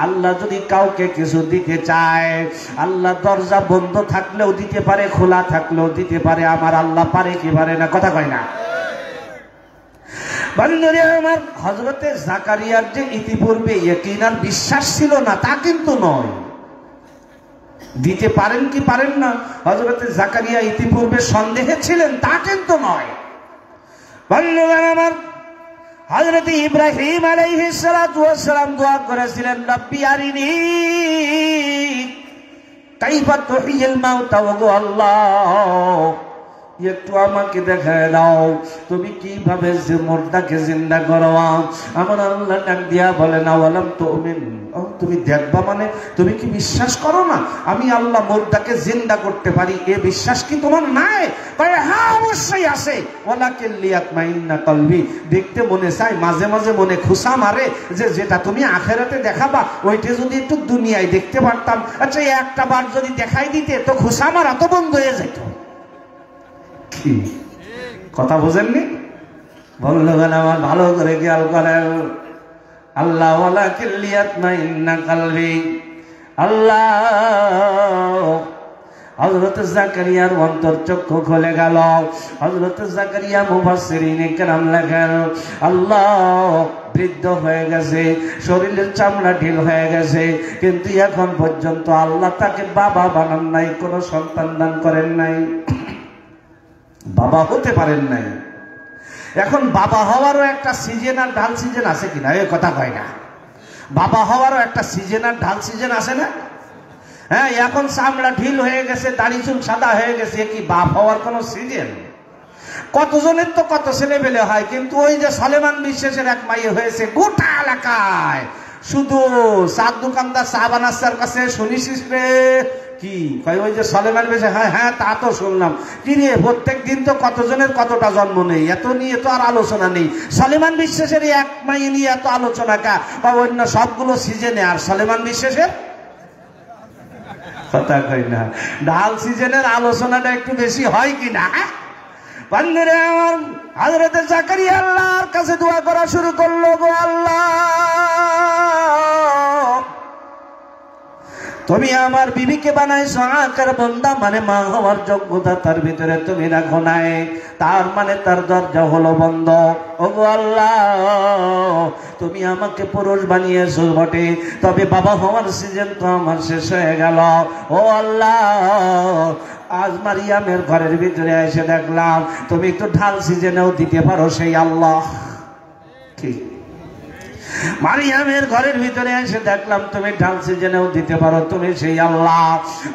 আল্লাহ যদি কাউকে কিছু দিতে চায়, আল্লাহ দরজা বন্ধ থাকলেও দিতে পারে, খোলা থাকলেও দিতে পারে। আমার আল্লাহ পারে কি পারে না? কথা কয় না। বন্ধুরে আমার, হযরতে জাকারিয়ার যে ইতিপূর্বে ইয়াকিন আর বিশ্বাস ছিল না তা কিন্তু নয়। দিতে পারেন কি পারেন না, হযরতে জাকারিয়া ইতিপূর্বে সন্দেহে ছিলেন তা কিন্তু নয়। বন্ধুগণ আমার, হযরতে ইব্রাহিম আলাইহিস সালাতু ওয়াস সালাম দোয়া করেছিলেন, রব্বি আরিনি কাইফা তুহিয়িল মাউতা, ওয়া আল্লাহ একটু আমাকে দেখায় দাও তুমি কিভাবে যে মুর্দাকে জিন্দা করো। আমার আল্লাহ ডাক দিয়া বলে, না ওয়ালাম তুমিন, তুমি দেখবা মানে তুমি কি বিশ্বাস করো না আমি আল্লাহ মুর্দাকে জিন্দা করতে পারি? এ বিশ্বাস কি তোমার নাই? হ্যাঁ অবশ্যই আছে। ওয়ালাকিন লিয়াতমাইন্না কলবি, দেখতে মনে চাই, মাঝে মাঝে মনে খুশা মারে যে যেটা তুমি আখিরাতে দেখাবা ওইটা যদি একটু দুনিয়ায় দেখতে পারতাম। আচ্ছা একটা বার যদি দেখাই দিতে তো খুশা মারা তো বন্ধ হয়ে যেত। কি কথা বোঝেননি? বন্ধুগণ আমার, ভালো করে খেয়াল করেন। আল্লাহ ওয়ালাকিন লিয়াতমাইন্না কলবি, আল্লাহ হযরত জাকারিয়ার অন্তর চক্ষু খুলে গেল। হযরত জাকারিয়া মুফাসসিরিনে কেরাম লেখেন, আল্লাহ বৃদ্ধ হয়ে গেছে, শরীরের চামড়া ঢিল হয়ে গেছে, কিন্তু এখন পর্যন্ত আল্লাহ তাকে বাবা বানান নাই, কোনো সন্তান দান করেন নাই, বাবা হতে পারেন নাই। এখন বাবা হওয়ারও একটা সিজন আর ঢাল সিজন আছে কিনা? এই কথা কয় না। বাবা হওয়ারও একটা সিজন আর ঢাল সিজন আছে না? হ্যাঁ, এখন চামড়া ঢিল হয়ে গেছে, দাড়ি চুল সাদা হয়ে গেছে, কি বাপ হওয়ার কোন সিজন? কতজনের তো কত ছেলে পেলে হয়, কিন্তু ওই যে সলেমান বিশ্বাসের এক মাইয়ে হয়েছে গোটা এলাকায়, শুধু চার দোকানদার চা বানাচ্ছার কাছে শুনিস রে কি কয় ওই যে সলেমান বেশে? হ্যাঁ হ্যাঁ, তা তো শুনলাম। কি রে, প্রত্যেক দিন তো কতজনের কতটা জন্ম নেই, এত নিয়ে তো আর আলোচনা নেই। সলেমান বিশ্বাসের এক মাইয়ে নিয়ে এত আলোচনা কা? বা অন্য সবগুলো সিজনে, আর সলেমান বিশ্বাসের কথা কই না। ঢাল সিজনের আলোচনাটা একটু বেশি হয় কিনা? বন্ধুরে আমার, হযরতে জাকারিয়া আল্লাহর কাছে দোয়া করা শুরু করলো, গো আল্লাহ, তুমি আমার বিবিকে বানাইছো আকার বান্দা, মানে মা হওয়ার যোগ্যতা তার ভিতরে তুমি রাখো নাই, তার মানে তার দরজা হলো বন্ধ। ওগো আল্লাহ, তুমি আমাকে পুরুষ বানিয়েছো বটে, তবে বাবা হওয়ার সিজন তো আমার শেষ হয়ে গেল। ও আল্লাহ, আজ মারিয়ামের ঘরের ভিতরে এসে দেখলাম তুমি একটু ঢাল সিজনেও দিতে পারো, সেই আল্লাহ। ঠিক, মারিয়ামের ঘরের ভিতরে এসে দেখলাম তুমি ঢাল সিজনেও দিতে পারো, তুমি সেই আল্লাহ।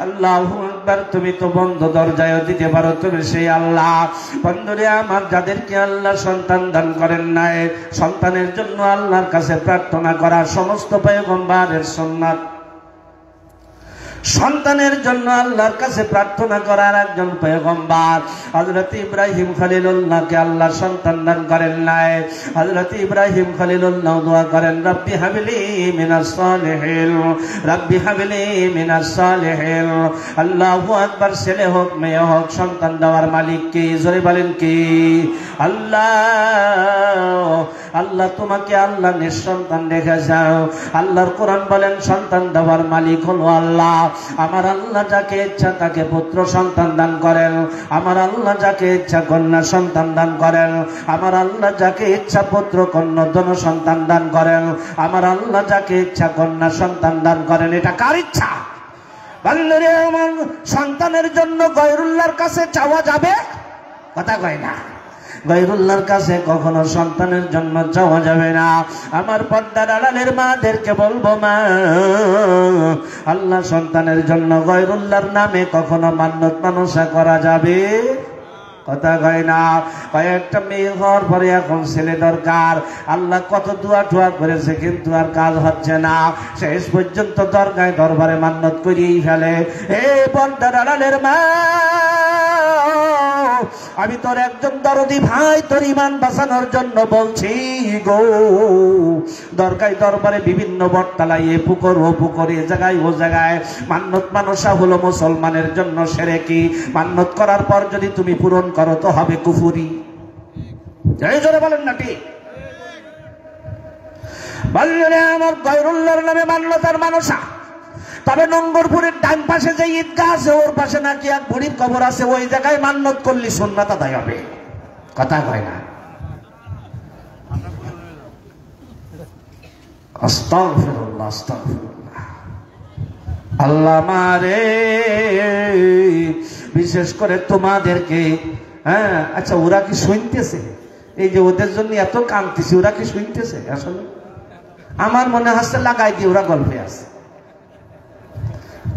আল্লাহু আকবার, তুমি তো বন্ধ দরজায়ও দিতে পারো, তুমি সেই আল্লাহ। বন্ধুরে আমার, যাদেরকে আল্লাহ সন্তান দান করেন নাই, সন্তানের জন্য আল্লাহর কাছে প্রার্থনা করা সমস্ত পয়গম্বরের সুন্নাত। সন্তানের জন্য আল্লাহর কাছে প্রার্থনা করার একজন পয়গম্বর হযরত ইব্রাহিম খলিলুল্লাহকে আল্লাহ সন্তান দান করেন নাই। হযরত ইব্রাহিম খলিলুল্লাহ দোয়া করেন, রব্বি হাবলি মিনাস সালিহিন, রব্বি হাবলি মিনাস সালিহিন। আল্লাহু আকবার। ছেলে হোক মেয়ে হোক, সন্তান দেওয়ার মালিক কে? জোরে বলেন কে? আল্লাহ। আল্লাহ তোমাকে আল্লাহ নিঃসন্তান রেখে যাও। আল্লাহর কোরআন বলেন সন্তান দেওয়ার মালিক হলো আল্লাহ। আমার আল্লাহ যাকে ইচ্ছা তাকে পুত্র সন্তান দান করেন, আমার আল্লাহ যাকে ইচ্ছা কন্যা সন্তান দান করেন, আমার আল্লাহ যাকে ইচ্ছা পুত্র কন্যা দন সন্তান দান করেন, আমার আল্লাহ যাকে ইচ্ছা কন্যা সন্তান দান করেন। এটা কার ইচ্ছা? বান্দরে আমার, সন্তানের জন্য গয়রুল্লাহর কাছে চাওয়া যাবে? কথা কয় না। গয়রুল্লাহর কাছে কখনো সন্তানের জন্য চাওয়া যাবে না। আমার পর্দার আড়ালের মাদেরকে বলবো, মা, আল্লাহ সন্তানের জন্য গয়রুল্লাহর নামে কখনো মান্যত মানসা করা যাবে? কথা কয় না। কয়েকটা মেয়ে হওয়ার পরে এখন ছেলে দরকার। আল্লাহ কত দোয়া টোয়া করেছে, কিন্তু আর কাজ হচ্ছে না। শেষ পর্যন্ত দরগায় দরবারে মান্যত করিয়েই ফেলে। এ পর্দার আড়ালের মা, আমি তোর একজন দরদি ভাই, তোর ইমান বাঁচানোর জন্য বলছি গো, দরগায় দরবারে বিভিন্ন বটতলায়, এ পুকুর ও পুকুর, এ জায়গায় ও জায়গায় মান্যত মানসা হলো মুসলমানের জন্য শিরকি। মান্যত করার পর যদি তুমি পূরণ করো তো হবে কুফরি। এই জোরে বলেন না ঠিক? বললেন আমার, গয়রুল্লাহর নামে মান্যত আর মানসা। তবে নম্বরপুরের ডান পাশে যে ঈদগাহ আছে, ওর পাশে নাকি এক বুড়ির কবর আছে, ওই জায়গায় মান্যত করলে সুন্নাত আদায় হবে। কথা কয় না। আস্তাগফিরুল্লাহ, আস্তাগফিরুল্লাহ। আল্লাহ মারে, বিশেষ করে তোমাদেরকে, হ্যাঁ আচ্ছা, ওরা কি শুনতেছে? এই যে ওদের জন্য এত কাঁদতেছি, ওরা কি শুনতেছে? আসলে আমার মনে হচ্ছে লাগাই দিয়ে ওরা গল্পে আছে।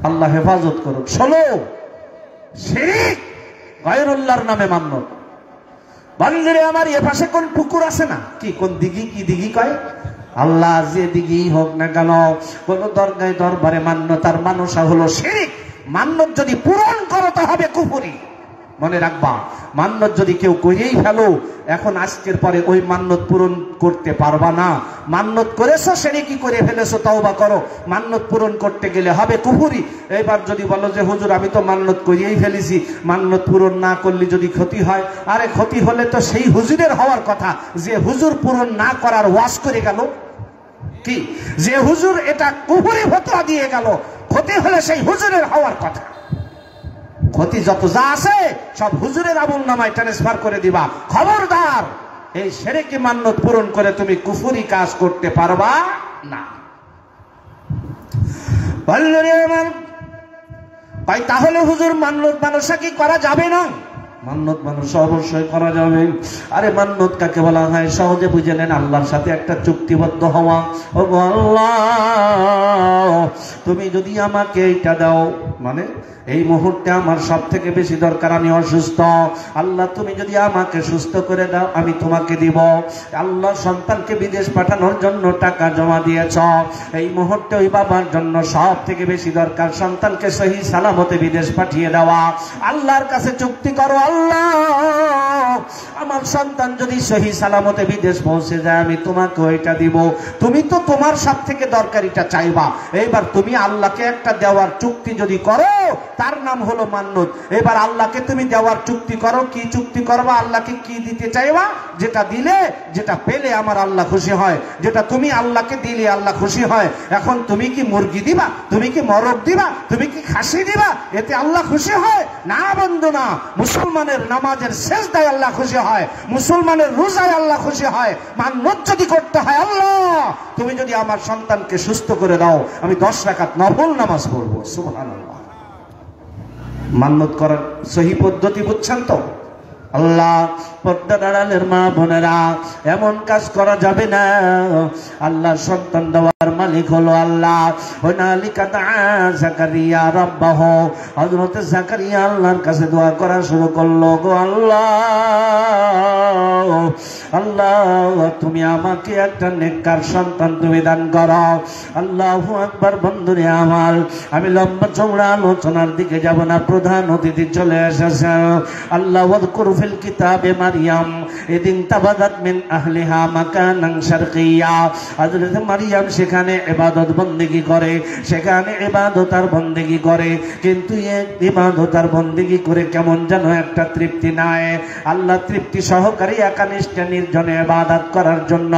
আল্লাহ হেফাজত করুক। শোনো, শিরক, গয়রুল্লাহর নামে মান্যত। বন্ধুরে আমার, এ পাশে কোন পুকুর আছে না, কি কোন দিঘি, কি দিঘি কয়? আল্লাহ যে দিঘি হোক না কেন, কোন দরগায় দরবারে মান্যত আর মানসা হলো শিরক। মান্যত যদি পূরণ করো তো হবে কুফরি। মনে রাখবা, মান্যত যদি কেউ করেই ফেলো, এখন আজকের পরে ওই মান্যত পূরণ করতে পারবা না। মান্যত করেছো, শিরকি করে ফেলেছো, তওবা করো। মান্যত পূরণ করতে গেলে হবে কুফরি। এবার যদি বলো যে হুজুর আমি তো মান্যত করিয়েই ফেলেছি, মান্যত পূরণ না করলে যদি ক্ষতি হয়, আরে ক্ষতি হলে তো সেই হুজুরের হওয়ার কথা যে হুজুর পূরণ না করার ওয়াজ করে গেল। কি, যে হুজুর এটা কুফরি ফতোয়া দিয়ে গেল, ক্ষতি হলে সেই হুজুরের হওয়ার কথা। ক্ষতি যত যা আছে সব হুজুরের আমল নামায় ট্রান্সফার করে দিবা। খবরদার, এই শিরকি মান্যত পূরণ করে তুমি কুফরি কাজ করতে পারবা না। বললেন আমার ভাই, তাহলে হুজুর মান্যত মানসা কি করা যাবে না? মান্নত মানুষ অবশ্যই করা যাবে। আরে মান্নত কাকে বলা হয় সহজে বুঝে নেন, আল্লাহর সাথে একটা চুক্তিবদ্ধ হওয়া। ও আল্লাহ, তুমি যদি আমাকে এইটা দাও, মানে এই মুহূর্তে আমার সব থেকে বেশি দরকার, আমি অসুস্থ, আল্লাহ তুমি যদি আমাকে সুস্থ করে দাও আমি তোমাকে দিব। আল্লাহ সন্তানকে বিদেশ পাঠানোর জন্য টাকা জমা দিয়েছ, এই মুহূর্তে ওই বাবার জন্য সব থেকে বেশি দরকার সন্তানকে সহি সালামতে বিদেশ পাঠিয়ে দেওয়া। আল্লাহর কাছে চুক্তি করো, আল্লাহ আমার সন্তান যদি সহি সালামতে বিদেশ পৌঁছে যায় আমি তোমাকে ওইটা দিব। তুমি তো তোমার সব থেকে দরকারিটা চাইবা, এইবার তুমি আল্লাহকে একটা দেওয়ার চুক্তি যদি করো তার নাম হলো মান্নত। এবার আল্লাহকে তুমি দেওয়ার চুক্তি করো, কি চুক্তি করবা, আল্লাহকে কি দিতে চাইবা, যেটা দিলে যেটা পেলে আমার আল্লাহ খুশি হয়, যেটা তুমি আল্লাহকে দিলে আল্লাহ খুশি হয়। এখন তুমি কি মুরগি দিবা, তুমি কি মরগ দিবা, তুমি কি খাসি দিবা, এতে আল্লাহ খুশি হয় না বন্ধু না। মুসলমানের নামাজের সেজদায় আল্লাহ খুশি হয়, মুসলমানের রোজায় আল্লাহ খুশি হয়। মান্নত যদি করতে হয়, আল্লাহ তুমি যদি আমার সন্তানকে সুস্থ করে দাও আমি 10 রাকাত নফল নামাজ পড়বো। সুবহানাল্লাহ। মান্নত করার সহি পদ্ধতি বুঝছেন তো? আল্লাহ পর্দার আড়ালের মা বোনেরা, এমন কাজ করা যাবে না। আল্লাহ সন্তান দেওয়ার মালিক হলো আল্লাহ। হুনালিকা দাআ যাকারিয়া রাব্বাহু, হযরত যাকারিয়া আল্লাহর কাছে দোয়া করা শুরু করলো, গো আল্লাহ, আল্লাহ তুমি আমাকে একটা নেককার সন্তান তুমি দান করো। আল্লাহু আকবার। বন্ধুরে আমার, আমি লম্বা চওড়া আলোচনার দিকে যাব না, প্রধান অতিথি চলে এসেছে। আল্লাহ ওয়াযকুর ফিল কিতাবে মারইয়াম ইদিন তাবাদাত মিন আহলিহা মাকানান শারকিয়া। হযরত মারইয়াম সেখানে ইবাদত বندگی করে, সেখানে ইবাদত আর বندگی করে, কিন্তু এই ইবাদত আর বندگی করে কেমন যেন একটা তৃপ্তি নাই। আল্লাহ তৃপ্তি সহকারী একানিষ্ঠ নির্জনে ইবাদত করার জন্য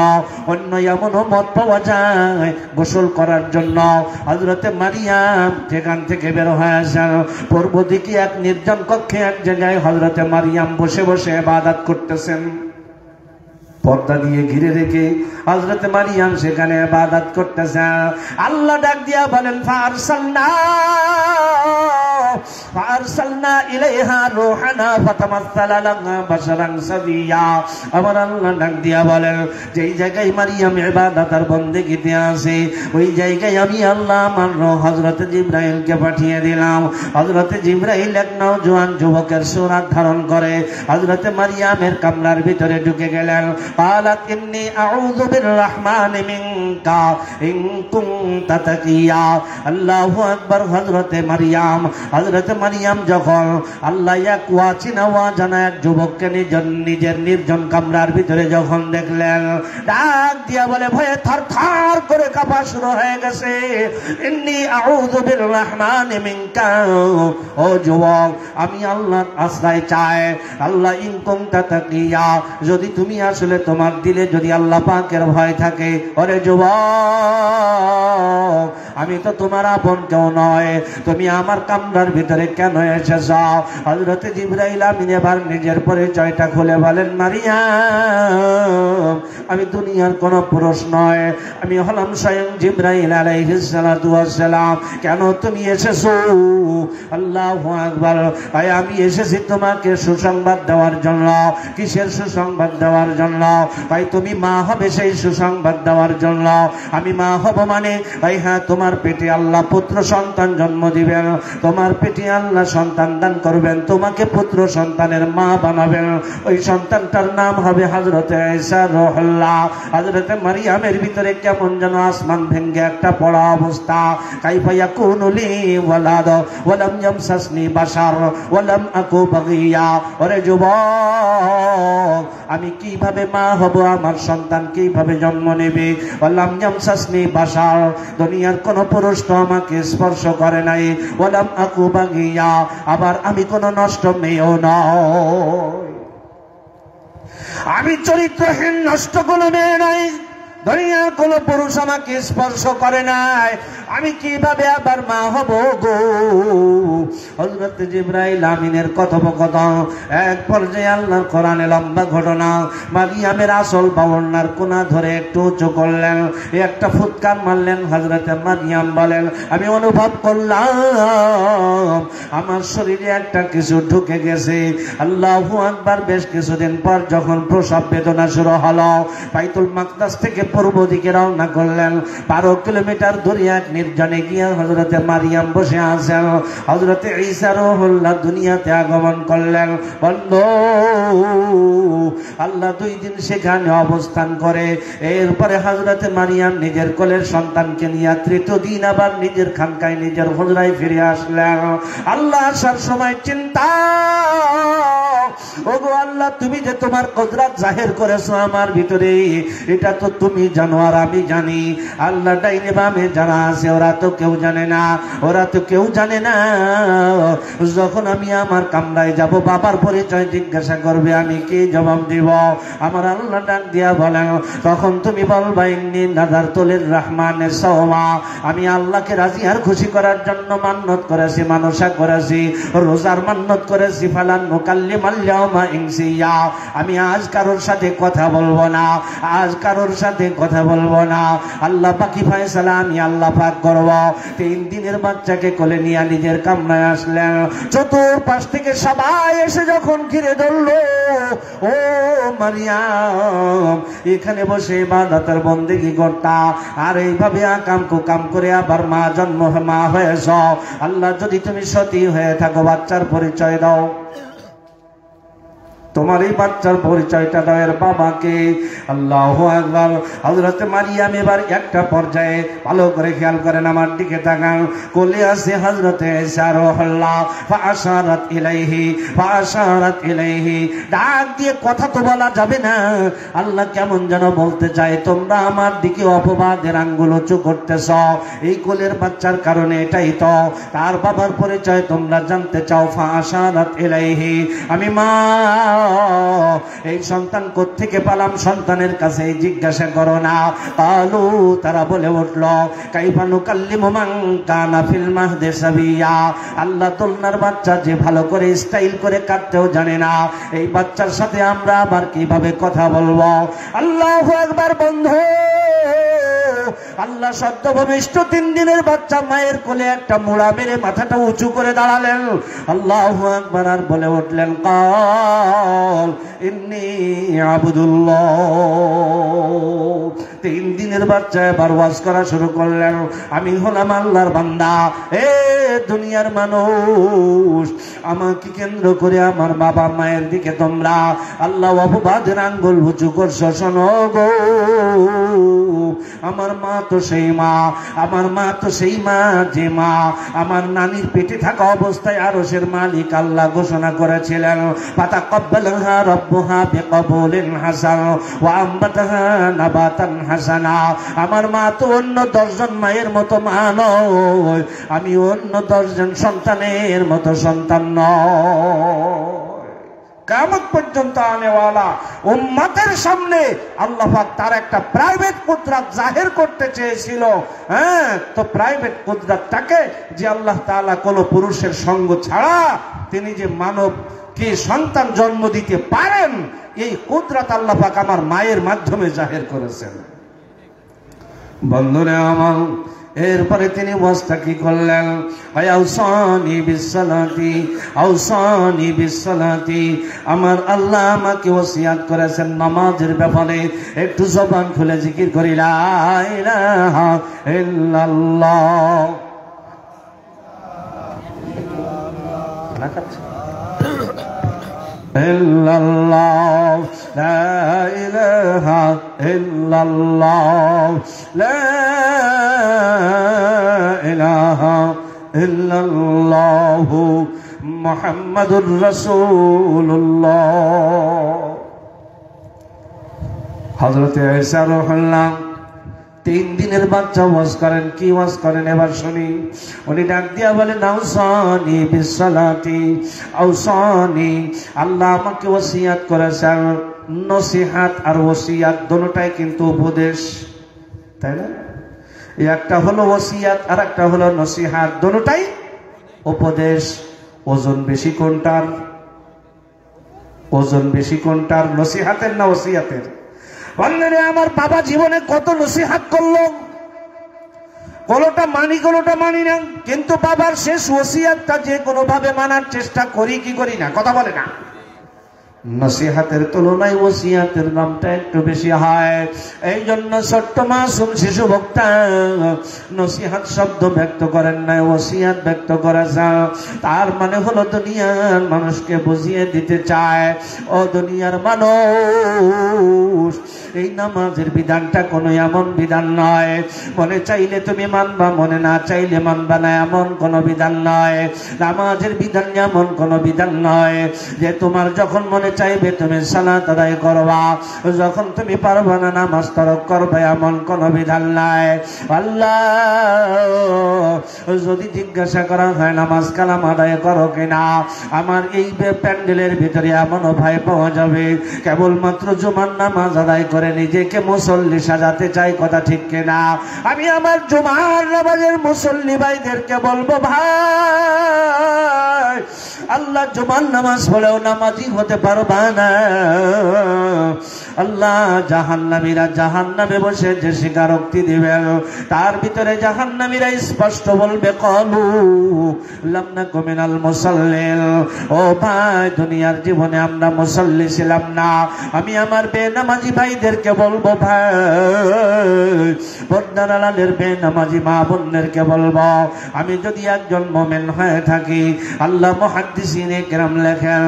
অন্য এমন মত পাওয়া যায় গোসল করার জন্য। হযরত মারইয়াম সেখান থেকে বের হয়ে আসেন, পূর্ব দিকে এক নির্জন কক্ষে এক জায়গায় হযরত মারইয়াম বসে বসে ইবাদত করতেছেন। পর্দা দিয়ে ঘিরে রেখে হযরত মারইয়াম সেখানে ইবাদত করতেছেন। আল্লাহ ডাক দিয়া বলেন, ফারসালনা ইলাইহা রূহানা ফাতামাসসালা লাহা বাশারান সাবিয়া। আমার আল্লাহ ডাক দিয়া বলেন, যেই জায়গায় মারইয়াম ইবাদত আর বندگিতে আছে ওই জায়গায় আমি আল্লাহ আমার হযরত জিবরাইলকে পাঠিয়ে দিলাম। হযরত জিবরাইল এক নওজোয়ান যুবকের সুরাত ধারণ করে হযরত মারইয়ামের কামরার ভিতরে ঢুকে গেলেন। قالت إني أعوذ بالرحمن منك إن كنت تقيا। আল্লাহু আকবার। হযরত মারইয়াম যখন আল্লাহ এক ওয়াচিনা ওয়াজানা এক যুবককে নিজের নির্জন কামরার ভিতরে যখন দেখলেন, ডাক দিয়া বলে, ভয়ে থরথর করে কাঁপা শুরু হয়ে গেছে। ইন্নী আউযু বিররহমানি মিনকা, ও যুবক আমি আল্লাহর আশ্রয় চাই। আল্লাহ ইন কুনতা তাকিয়া, যদি তুমি আসলে তোমার দিলে যদি আল্লাহ পাকের ভয় থাকে, ওরে যুবক আমি তো তোমার আপন কেউ নয়, তুমি আমার কামরার ভিতরে কেন এসেছ? হযরত জিবরাইল আমিন এবার নিজের পরিচয়টা খুলে বলেন, মারইয়াম আমি দুনিয়ার কোন পুরুষ নয়, আমি হলাম স্বয়ং জিবরাইল আলাইহিস সালাতু ওয়াস সালাম। কেন তুমি এসেছো? আল্লাহু আকবার। আমি এসেছি তোমাকে সুসংবাদ দেওয়ার জন্য। কিসের সুসংবাদ দেওয়ার জন্য? ভাই তুমি মা হবে সেই সুসংবাদ দেওয়ার জন্য। আমি মা হব মানে ভাই হ্যাঁ, তোমার পেটে আল্লাহ পুত্র সন্তান জন্ম দিবেন, তোমার পেটে আল্লাহ সন্তান দান করবেন, তোমাকে পুত্র সন্তানের মা বানাবেন। ওই সন্তানটার নাম হবে হযরত ঈসা রূহুল্লাহ। হযরত মারইয়ামের ভিতরে কেমন যেন আসমান ভেঙে একটা পড়া অবস্থা। কাইফা ইয়াকুনু লি ওয়ালাদ ওয়া লাম ইয়ামসাসনি বাশার ওয়া লাম আকু বাগিয়া। ওরে যুবক আমি কিভাবে মা হব, আমার সন্তান কিভাবে জন্ম নেবে? ওয়া লাম ইয়ামসাসনি বাশার, দুনিয়ার কোন পুরুষ তো আমাকে স্পর্শ করে নাই। ওয়া লাম আকু বাগিয়া, আবার আমি কোন নষ্ট মেয়েও নয়, আমি চরিত্রহীন নষ্ট কোন মেয়ে নাই। দুনিয়ার কোন পুরুষ আমাকে স্পর্শ করে নাই। আমি কিভাবে আবার মা হব গো। হযরত জিবরাইল আমিনের কথোপকথন এক পর্যায়ে আল্লাহর কোরআনে লম্বা ঘটনা। মারিয়ামের আসল বাবন্নার কোনা ধরে একটু উঁচু করলেন, একটা ফুৎকার মারলেন। হযরত মারিয়াম বলেন, আমি অনুভব করলাম আমার শরীরে একটা কিছু ঢুকে গেছে। আল্লাহু আকবার। বেশ কিছুদিন পর যখন প্রসব বেদনা শুরু হলো, বাইতুল মাকদাস থেকে পূর্ব দিকে রওনা করলেন। 12 কিলোমিটার দূরে এক নির্জনে গিয়ে হযরতে মারিয়াম বসে আছেন। হযরতে ঈসা রূহুল্লাহ দুনিয়াতে আগমন করলেন। বন্ধু, আল্লাহ 2 দিন সেখানে অবস্থান করে এরপরে হযরতে মারিয়াম নিজের কোলের সন্তানকে নিয়ে 3য় দিন আবার নিজের খানকায় নিজের হুজরায় ফিরে আসলেন। আল্লাহ আসার সময় চিন্তা, ওগো আল্লাহ, তুমি যে তোমার কুদরত জাহির করেছো আমার ভিতরে, এটা তো তুমি জানো আর আমি জানি। আল্লাহ ডাইনে বামে যারা আছে ওরা তো কেউ জানে না, ওরা তো কেউ জানে না। যখন আমি আমার কামরায় যাব, বাবার পরিচয় জিজ্ঞাসা করবে, আমি কি জবাব দিব? আমার আল্লাহ ডাক দিয়া বলেন, তখন তুমি বলবা ইন্নী নাযারতু লির-রাহমানিস সাওমা, আমি আল্লাহকে রাজি আর খুশি করার জন্য মান্নত করেছি, মানসা করেছি, রোজার মান্নত করেছি। ফালান নুকাল্লিমাল ইয়াওমা ইনসিয়া, আমি আজ কারোর সাথে কথা বলবো না, আজ কারোর সাথে কথা বলবো না। আল্লাহ পাকি ফয়সালা আমি আল্লাহ পাক করব। 3 দিনের বাচ্চাকে কোলে নিয়ে নিজের কামরায় আসলেন। চতুর্পাশ থেকে সবাই এসে যখন ঘিরে ধরলো, ও মারিয়াম এখানে বসে ইবাদতের বন্দেগী করতা, আর এইভাবে আকাম কুকাম করে আবার মা জন্ম মা হয়েছ। আল্লাহ যদি তুমি সতী হয়ে থাকো, বাচ্চার পরিচয় দাও। তোমার এই বাচ্চার পরিচয়টা দাও, এর বাবাকে। আল্লাহু আকবার। হযরত মারিয়াম এবার একটা পর্যায়ে ভালো করে খেয়াল করেন, আমার দিকে তাকান। কোলে আছে হযরত ঈসা রূহুল্লাহ। ফাআশারাত ইলাইহি, ডাক দিয়ে কথা তো বলা যাবে না। আল্লাহ কেমন যেন বলতে চায়, তোমরা আমার দিকে অপবাদের আঙ্গুল উঁচু করতেছ, এই কোলের বাচ্চার কারণে। এটাই তো তার বাবার পরিচয় তোমরা জানতে চাও। ফাআশারাত ইলাইহি, আমি মা, এই সন্তান কোত্থেকে পেলাম, সন্তানের কাছে জিজ্ঞাসা করো না। কালু, তারা বলে উঠল, কাইফা নুকাল্লিমু মান কানা ফিল মাহদি সাবিয়া, আল্লাহ দোলনার বাচ্চা যে ভালো করে স্টাইল করে কাটতেও জানে না, এই বাচ্চার সাথে আমরা আবার কিভাবে কথা বলবো? আল্লাহু আকবার। বন্ধু, আল্লাহ সদ্য ভূমিষ্ঠ 3 দিনের বাচ্চা মায়ের কোলে একটা মুড়া মেরে মাথাটা উঁচু করে দাঁড়ালেন। আল্লাহু আকবার। আর বলে উঠলেন, কাল ইন্নী আবদুল্লাহ। 3 দিনের বাচ্চা এবার ওয়াজ করা শুরু করলেন, আমি হলাম আল্লাহর বান্দা। এ দুনিয়ার মানুষ, আমাকে কেন্দ্র করে আমার বাবা মায়ের দিকে তোমরা আল্লাহ অপবাদের আঙ্গুল উঁচু করছো। শোনো গো, আমার মা তো সেই মা, আমার মা তো সেই মা যে মা আমার নানির পেটে থাকা অবস্থায় আরশের মালিক আল্লাহ ঘোষণা করেছিলেন, ফাতাকাব্বালাহা রাব্বুহা বিকবুলিন হাসান ওয়া আমবাতাহা নাবাতান হাসানা। আমার মা তো অন্য 10 জন মায়ের মতো মা নয়, আমি অন্য 10 জন সন্তানের মতো সন্তান নয়। কিয়ামত পর্যন্ত আনেওয়ালা উম্মতের সামনে আল্লাহ পাক তার একটা প্রাইভেট কুদরত জাহির করতে চেয়েছিল। হ্যাঁ, তো প্রাইভেট কুদরতটাকে যে আল্লাহ তাআলা কোন পুরুষের সঙ্গ ছাড়া তিনি যে মানবকে সন্তান জন্ম দিতে পারেন, এই কুদরত আল্লাহ পাক আমার মায়ের মাধ্যমে জাহির করেছেন। বন্ধুরা আমার, এরপরে তিনি ওয়াজটা কি করলেন, আউসানি বিসসালাতি, আমার আল্লাহ আমাকে ওসিয়াত করেছেন নামাজের ব্যাপারে। একটু জবান খুলে জিকির করি, লা ইলাহা ইল্লাল্লাহ। ইল্লাল্লাহ, লা ইলাহা ইল্লাল্লাহ, লা ইলাহা ইল্লাল্লাহু মুহাম্মাদুর রাসূলুল্লাহ। হযরত ঈসা রূহুল্লাহ 3 দিনের বাচ্চা ওয়াজ করেন। কি ওয়াজ করেন এবার শুনি। উনি ডাক দিয়া বলেন, আউসানি বিসসালাতি, আউসানি, আল্লাহ আমাকে ওসিয়াত করেছেন। নসিহাত আর ওসিয়াত দুটোটাই কিন্তু উপদেশ, তাই না? একটা হলো ওসিয়াত আর একটা হলো নসিহাত, দুটোটাই উপদেশ। ওজন বেশি কোনটার? ওজন বেশি কোনটার, নসিহাতের না ওসিয়াতের? বললেন আমার বাবা জীবনে কত নসিহাত করলো, কোনোটা মানি কোনোটা মানি না, কিন্তু বাবার শেষ ওসিয়াতটা যে কোনো ভাবে মানার চেষ্টা করি কি করি না? কথা বলে না। নসিহাতের তুলনায় ওসিয়াতের নামটা একটু বেশি হয়। এই জন্য ছোট্ট মাসুম শিশু বক্তা নসিহাত শব্দ ব্যক্ত করেন না, ওসিয়াত ব্যক্ত করেছেন। তার মানে হলো দুনিয়ার মানুষকে বুঝিয়ে দিতে চায়, ও দুনিয়ার মানুষ, এই নামাজের বিধানটা কোনো এমন বিধান নয় মনে চাইলে তুমি মানবা, মনে না চাইলে মানবা না, এমন কোনো বিধান নয়। নামাজের বিধান এমন কোনো বিধান নয় যে তোমার যখন মনে চাইবে তুমি সালাত আদায় করবা, যখন তুমি পারবা না নামাজ তরক করবে, এমন কোনো বিধান নাই। আল্লাহ যদি জিজ্ঞাসা করা হয় নামাজ কালাম আদায় করো কিনা, আমার এই প্যান্ডেলের ভিতরে এমনও ভাই পাওয়া যাবে কেবলমাত্র জুমার নামাজ আদায় করে নিজেকে মুসল্লি সাজাতে চাই। কথা ঠিক কিনা? আমি আমার জুমার নামাজের মুসল্লি ভাইদেরকে বলবো, ভাই আল্লাহ জুমার নামাজ পড়েও নামাজি হতে পারবা না। আল্লাহ জাহান্নামীরা জাহান্নামে বসে যে স্বীকারোক্তি দিবেন, তার ভিতরে জাহান্নামীরা স্পষ্ট বলবে কলু লাম নাকু মিনাল মুসাল্লিন। ও ভাই দুনিয়ার জীবনে আমরা মুসল্লি ছিলাম না। আমি আমার বেনামাজি ভাইদেরকে বলবো, ভাই পর্দার আড়ালের বেনামাজি মা বোনদেরকে বলবো, আমি যদি একজন মুমিন হয়ে থাকি, আল্লাহ মুহাদ্দিসিনে কেরাম লেখেন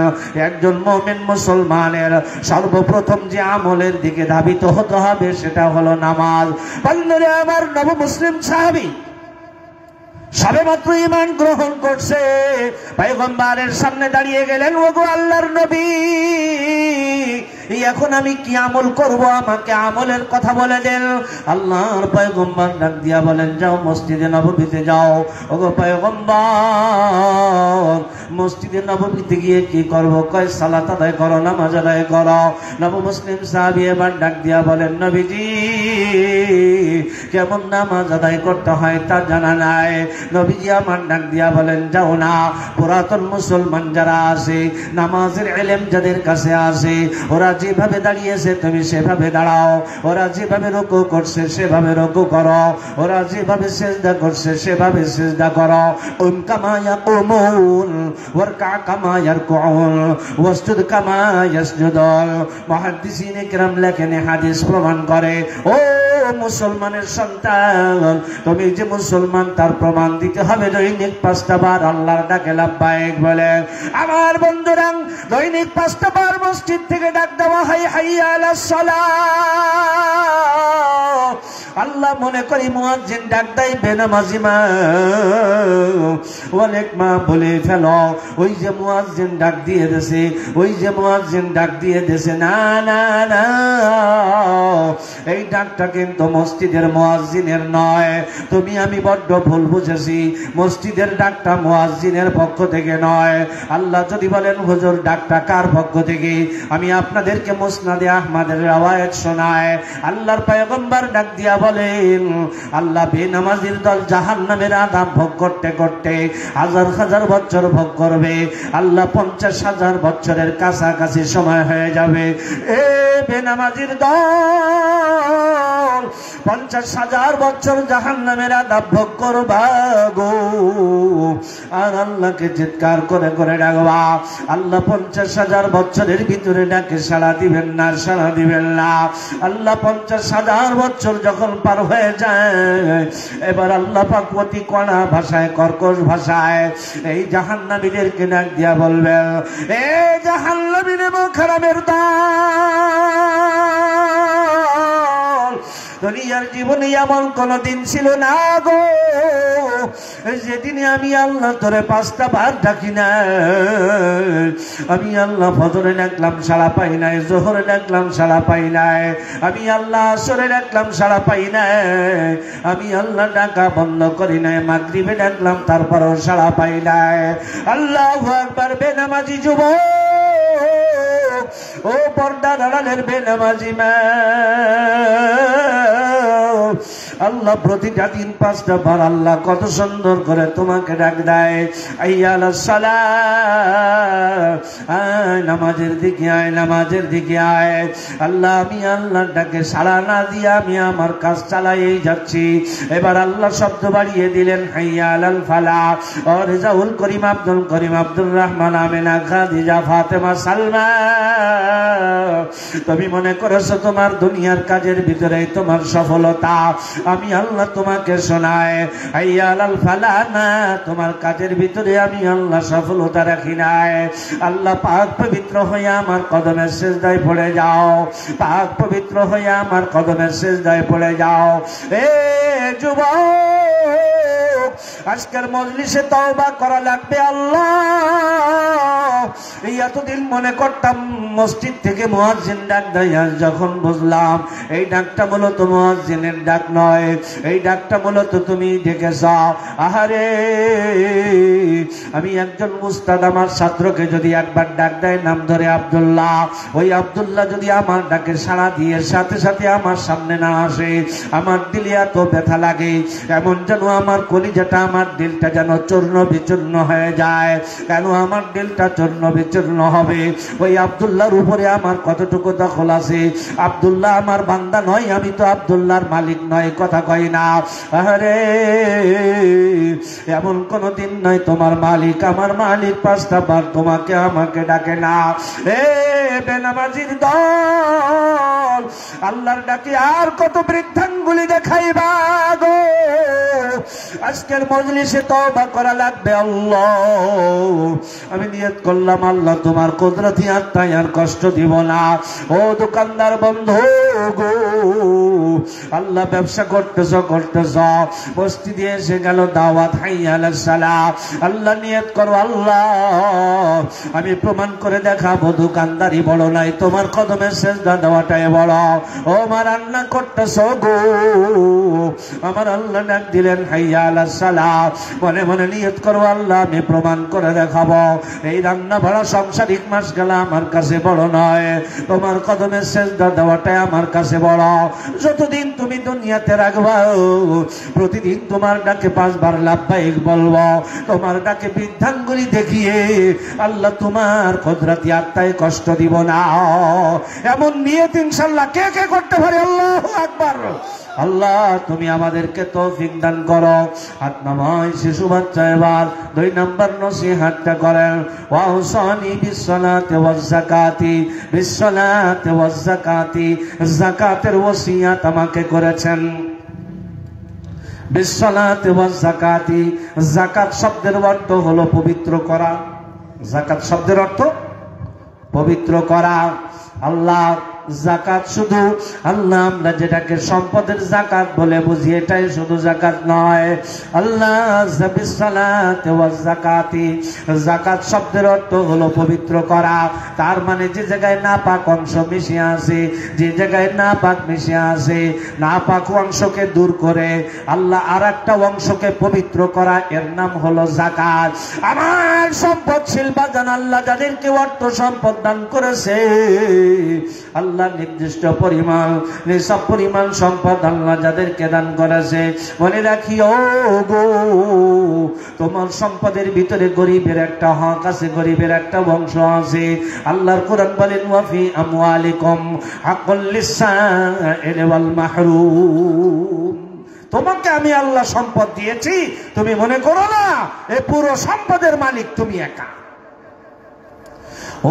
একজন মুমিন মুসলমানের সর্বপ্রথম যে আমলের দিকে ধাবিত হতে হবে সেটা হলো নামাজ। বন্ধুরে আমার, নব মুসলিম সাহাবী সবে মাত্র ঈমান গ্রহণ করছে, পয়গম্বরের সামনে দাঁড়িয়ে গেলেন, ওগো আল্লাহর নবী, এখন আমি কি আমল করব, আমাকে আমলের কথা বলে দেন। আল্লাহর পয়গম্বর ডাক দিয়া বলেন, যাও মসজিদে নববীতে যাও। ওগো পয়গম্বর, মসজিদে নববীতে গিয়ে কি করব? কয় সালাত আদায় করো, নামাজ আদায় করো। নব মুসলিম সাহাবী এবার ডাক দিয়া বলেন, নবীজি কেমন নামাজ আদায় করতে হয় তা জানা নাই। নবীজি আমার ডাক দিয়া বলেন, যাও না, পুরাতন মুসলমান যারা আছে, নামাজের ইলম যাদের কাছে আছে, ওরা যেভাবে দাঁড়িয়েছে তুমি সেভাবে দাঁড়াও, ওরা যেভাবে রুকু করছে সেভাবে রুকু করো, ওরা যেভাবে সিজদা করছে সেভাবে সিজদা করো। কামা ইয়াকুমুন ওয়ারকা কামা ইয়ারকুউন ওয়াসজুদ কামা ইয়াসজুদুন। মুহাদ্দিসিনে কেরাম লেখেন, হাদিস প্রমাণ করে, ও মুসলমানের সন্তান, তুমি যে মুসলমান তার প্রমাণ দিতে হবে দৈনিক 5টা বার আল্লাহর ডাকে লাব্বাইক বলে। আমার বন্ধুরা, দৈনিক 5টা বার মসজিদ থেকে ডাক দেওয়া হয় হাইয়া আলাস সালাহ। আল্লাহ মনে করি মুয়াজ্জিন ডাক দেয় বেনামাজি মা, অনেক মা বলে ফেলো ওই যে মুয়াজ্জিন ডাক দিয়ে দেছে, ওই যে মুয়াজ্জিন ডাক দিয়ে দেছে। না না না, এই ডাকটা কিন্তু মসজিদের মুয়াজ্জিনের নয়। তুমি আমি বড্ড ভুল বুঝেছি, মসজিদের ডাকটা মুয়াজ্জিনের পক্ষ থেকে নয়। আল্লাহ যদি বলেন হুজুর ডাকটা কার পক্ষ থেকে, আমি আপনাদেরকে মুসনাদে আহমদের রওয়ায়াত শোনায়। আল্লাহর পয়গম্বর ডাক দিয়া বলেন, আল্লাহ বেনামাজির দল জাহান্নামের আযাব ভোগ করতে করতে হাজার হাজার বছর ভোগ করবে। আল্লাহ 50,000 বছরের কাছাকাছি সময় হয়ে যাবে। এ বেনামাজির দল 50,000 বছর জাহান্নামের আযাব ভোগ করবা গো। আর আল্লাহকে চিৎকার করে করে ডাকবা। আল্লাহ 50,000 বছরের ভিতরে ডাকে সাড়া দিবেন না, সাড়া দিবেন না। আল্লাহ 50,000 বছর যখন পার হয়ে যায়, এবার আল্লাহ পাক অতি কড়া ভাষায়, কর্কশ ভাষায় এই জাহান্নামীদেরকে ডাক দিয়া বলবেন, এ জাহান্নামীর মুখারামের দল, দুনিয়ার জীবনে এমন কোন দিন ছিল না গো যেদিনে আমি আল্লাহ তোরে 5টা বার ডাকি না। আমি আল্লাহ ফজরে ডাকলাম সাড়া পাই নাই, জোহরে ডাকলাম সাড়া পাই নাই, আমি আল্লাহ আসরে ডাকলাম সাড়া পাই নাই, আমি আল্লাহ ডাকা বন্ধ করি নাই, মাগরিবে ডাকলাম তারপরও সাড়া পাই নাই। আল্লাহু আকবার। বেনামাজি যুবক, ও পর্দার আড়ালের বেনামাজি মা, আল্লাহ প্রতিটা দিন 5টা বার আল্লাহ কত সুন্দর করে তোমাকে ডাক দেয়, হাইয়া আলাস সালাহ, আয় নামাজের দিকে আয়, নামাজের দিকে আয়। আল্লাহ আমি আল্লাহর ডাকে সাড়া না দিয়ে আমি আমার কাজ চালাইয়েই যাচ্ছি। এবার আল্লাহ শব্দ বাড়িয়ে দিলেন, হাইয়া আলাল ফালাহ। ও রেজাউল করিম, আব্দুল করিম, আব্দুর রহমান, আমিনা, খাদিজা, ফাতেমা, সালমা, তুমি মনে করেছো তোমার দুনিয়ার কাজের ভিতরে তোমার সফলতা, আমি আল্লাহ তোমাকে শোনায় হাইয়া আলাল ফালাহ না, তোমার কাজের ভিতরে আমি আল্লাহ সফলতা রাখি নাই। আল্লাহ পাক পবিত্র হয়ে আমার কদমের সিজদায় পড়ে যাও, পাক পবিত্র হয়ে আমার কদমের সিজদায় পড়ে যাও। এ যুবক, আজকের মজলিসে তওবা করা লাগবে। আল্লাহ এই এতদিন মনে করতাম মসজিদ থেকে মুয়াজ্জিন ডাক দেয়, আজ যখন বুঝলাম এই ডাকটা মূলত মুয়াজ্জিনের ডাক নয়, এই ডাকটা মূলত তুমি ডেকেছ। আহারে, আমি একজন উস্তাদ আমার ছাত্রকে যদি একবার ডাক দেয় নাম ধরে আব্দুল্লাহ, ওই আব্দুল্লাহ যদি আমার ডাকে সাড়া দিয়ে সাথে সাথে আমার সামনে না আসে, আমার দিলে এত ব্যথা লাগে, এমন যেন আমার কলিজাটা, আমার দিলটা যেন চূর্ণ বিচূর্ণ হয়ে যায়। কেন আমার দিলটা চূর্ণ বিচূর্ণ হবে? ওই আব্দুল্লাহর উপরে আমার কতটুকু দখল আছে? আব্দুল্লাহ আমার বান্দা নয়, আমি তো আব্দুল্লাহর মালিক নয়, কথা কই না? আরে এমন কোন দিন নয় তোমার মালিক, আমার মালিক 5টা বার তোমাকে আমাকে ডাকে না। এ বেনামাজির দল, আল্লাহর ডাকে আর কত বৃদ্ধাঙ্গুলি দেখাইবা গো? আজকের মজলিসে তওবা করা লাগবে। আল্লাহ আমি নিয়ত করলাম আল্লাহ তোমার কুদরতি আত্মায় আর কষ্ট দিব না। ও দোকানদার বন্ধু গো, আল্লাহ ব্যবসা করতেছ বস্তি দিয়ে এসে গেল দাওয়াত, হাইয়া আলাস সালাহ। আল্লাহ নিয়ত করো, আল্লাহ আমি প্রমাণ করে দেখাবো দোকানদারি বড় নাই, তোমার কদমে সিজদা দেওয়াটাই বড়। ও আমার রান্না করতেছ গো, আমার আল্লাহ ডাক দিলেন হাইয়া আলাস সালাহ। মনে মনে নিয়ত করো, আল্লাহ আমি প্রমাণ করে দেখাবো এই রান্না ভাড়া সংসারিক মাস গেলা আমার কাছে বড় নয়, তোমার কদমে সিজদা দেওয়াটাই আমার কাছে বড়। যতদিন তুমি দুনিয়াতে রাখবা, প্রতিদিন তোমার ডাকে 5 বার লাব্বাইক বলবো, তোমার ডাকে বৃদ্ধাঙ্গুলি দেখিয়ে আল্লাহ তোমার কুদরতি আত্মায় কষ্ট দিব না। এমন নিয়ত ইনশাআল্লাহ কে কে করতে পারে? আল্লাহু আকবার। আল্লাহ তুমি আমাদেরকে তৌফিক দান করো। হাত নামায় শিশু বাচ্চা এবার 2 নম্বর নসিহতটা করেন, ওয়াউসানি বিসসালাতি ওয়াজ যাকাতি, বিসসালাতি ওয়াজ যাকাতি, যাকাতের ওসিয়ত আমাকে করেছেন। বিসসালাতি ওয়াজ যাকাতি, যাকাত শব্দের অর্থ হলো পবিত্র করা। যাকাত শব্দের অর্থ পবিত্র করা। আল্লাহ যাকাত শুধু আল্লাহ আমরা যেটাকে সম্পদের যাকাত বলে বুঝি এটাই শুধু যাকাত নয়। আল্লাহ বিসসালাতি ওয়াজ যাকাতি, যাকাত শব্দের অর্থ হলো পবিত্র করা। তার মানে যে জায়গায় নাপাক অংশ মিশে আছে, যে জায়গায় নাপাক মিশে আছে, নাপাক অংশকে দূর করে আল্লাহ আরেকটা অংশকে পবিত্র করা, এর নাম হলো যাকাত। আমার সম্পদশীল বাজান আল্লাহ যাদেরকে অর্থ সম্পদ দান করেছে, আল্লাহ নির্দিষ্ট পরিমাণ, নিসব পরিমাণ সম্পদ আল্লাহ যাদেরকে দান করেছে, মনে রাখিও গো তোমার সম্পদের ভিতরে গরিবের একটা হক আছে, গরিবের একটা বংশ আছে। আল্লাহর কোরআন বলেন, ওয়াফি আমওয়ালিকুম হাক্কুল লিসাইলি ওয়াল মাহরুম। তোমাকে আমি আল্লাহ সম্পদ দিয়েছি, তুমি মনে করো না এই পুরো সম্পদের মালিক তুমি একা।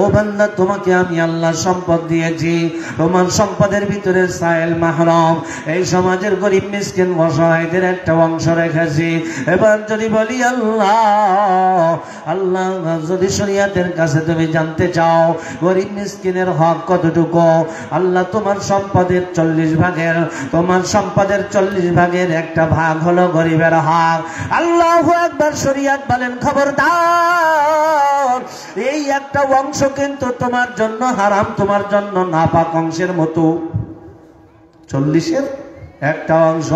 ও বান্দা, তোমাকে আমি আল্লাহ সম্পদ দিয়েছি, তোমার সম্পদের ভিতরে সাইল মাহরুম, এই সমাজের গরিব মিসকিন অসহায়দের একটা অংশ রেখেছি। এবার যদি বলি আল্লাহ, আল্লাহ যদি শরীয়তের কাছে তুমি জানতে চাও গরিব মিসকিনের হক কতটুকু, আল্লাহ তোমার সম্পদের 40 ভাগের, তোমার সম্পদের 40 ভাগের একটা ভাগ হলো গরিবের হক। আল্লাহু আকবার। শরীয়ত বলেন খবরদার, এই একটা অংশ কিন্তু তোমার জন্য হারাম, তোমার জন্য নাপাক অংশের মতো। 40-এর একটা অংশ,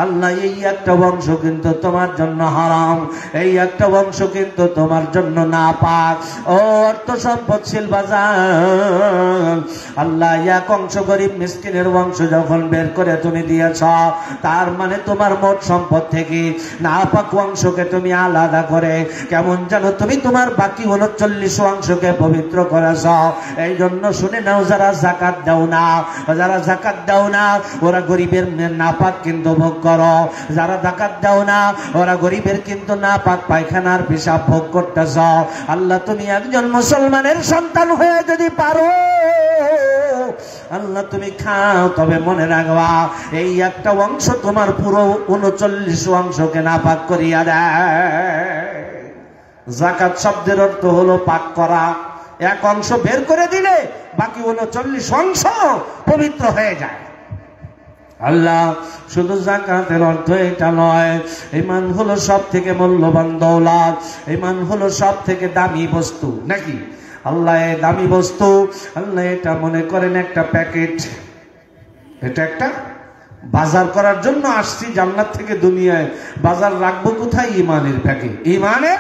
আল্লাহ এই একটা অংশ কিন্তু তোমার জন্য হারাম, এই একটা অংশ কিন্তু তোমার জন্য নাপাক। ও অর্থ সম্পদশীল বাজার, আল্লাহ এক অংশ গরিব মিসকিনের অংশ যখন বের করে তুমি দিয়েছ, তার মানে তোমার মোট সম্পদ থেকে নাপাক অংশকে তুমি আলাদা করে কেমন যেন তুমি তোমার বাকি 39 অংশকে পবিত্র করেছ। এই জন্য শুনে নাও, যারা যাকাত দাও না, যারা যাকাত দাও না ওরা গরিবের নাপাক কিন্তু ভোগ করো, যারা যাকাত দাও না ওরা গরিবের কিন্তু নাপাক পায়খানার পেশাব ভোগ করতেছ। আল্লাহ তুমি একজন মুসলমানের সন্তান হয়ে যদি পারো আল্লাহ তুমি খাও, তবে মনে রাখবা এই একটা অংশ তোমার পুরো 39 অংশকে নাপাক করিয়া দেয়। যাকাত শব্দের অর্থ হলো পাক করা। এক অংশ বের করে দিলে বাকি 39 অংশ পবিত্র হয়ে যায়। আল্লাহ শুধু যাকাতের অর্থ এটা নয়, ঈমান হলো সব থেকে মূল্যবান দৌলত, ঈমান হলো সব থেকে দামি বস্তু নাকি? আল্লাহ এই দামি বস্তু, আল্লাহ এটা মনে করেন একটা প্যাকেট, এটা একটা বাজার করার জন্য আসছি জান্নাত থেকে দুনিয়ায়, বাজার রাখবো কোথায়? ঈমানের ব্যাগে, ঈমানের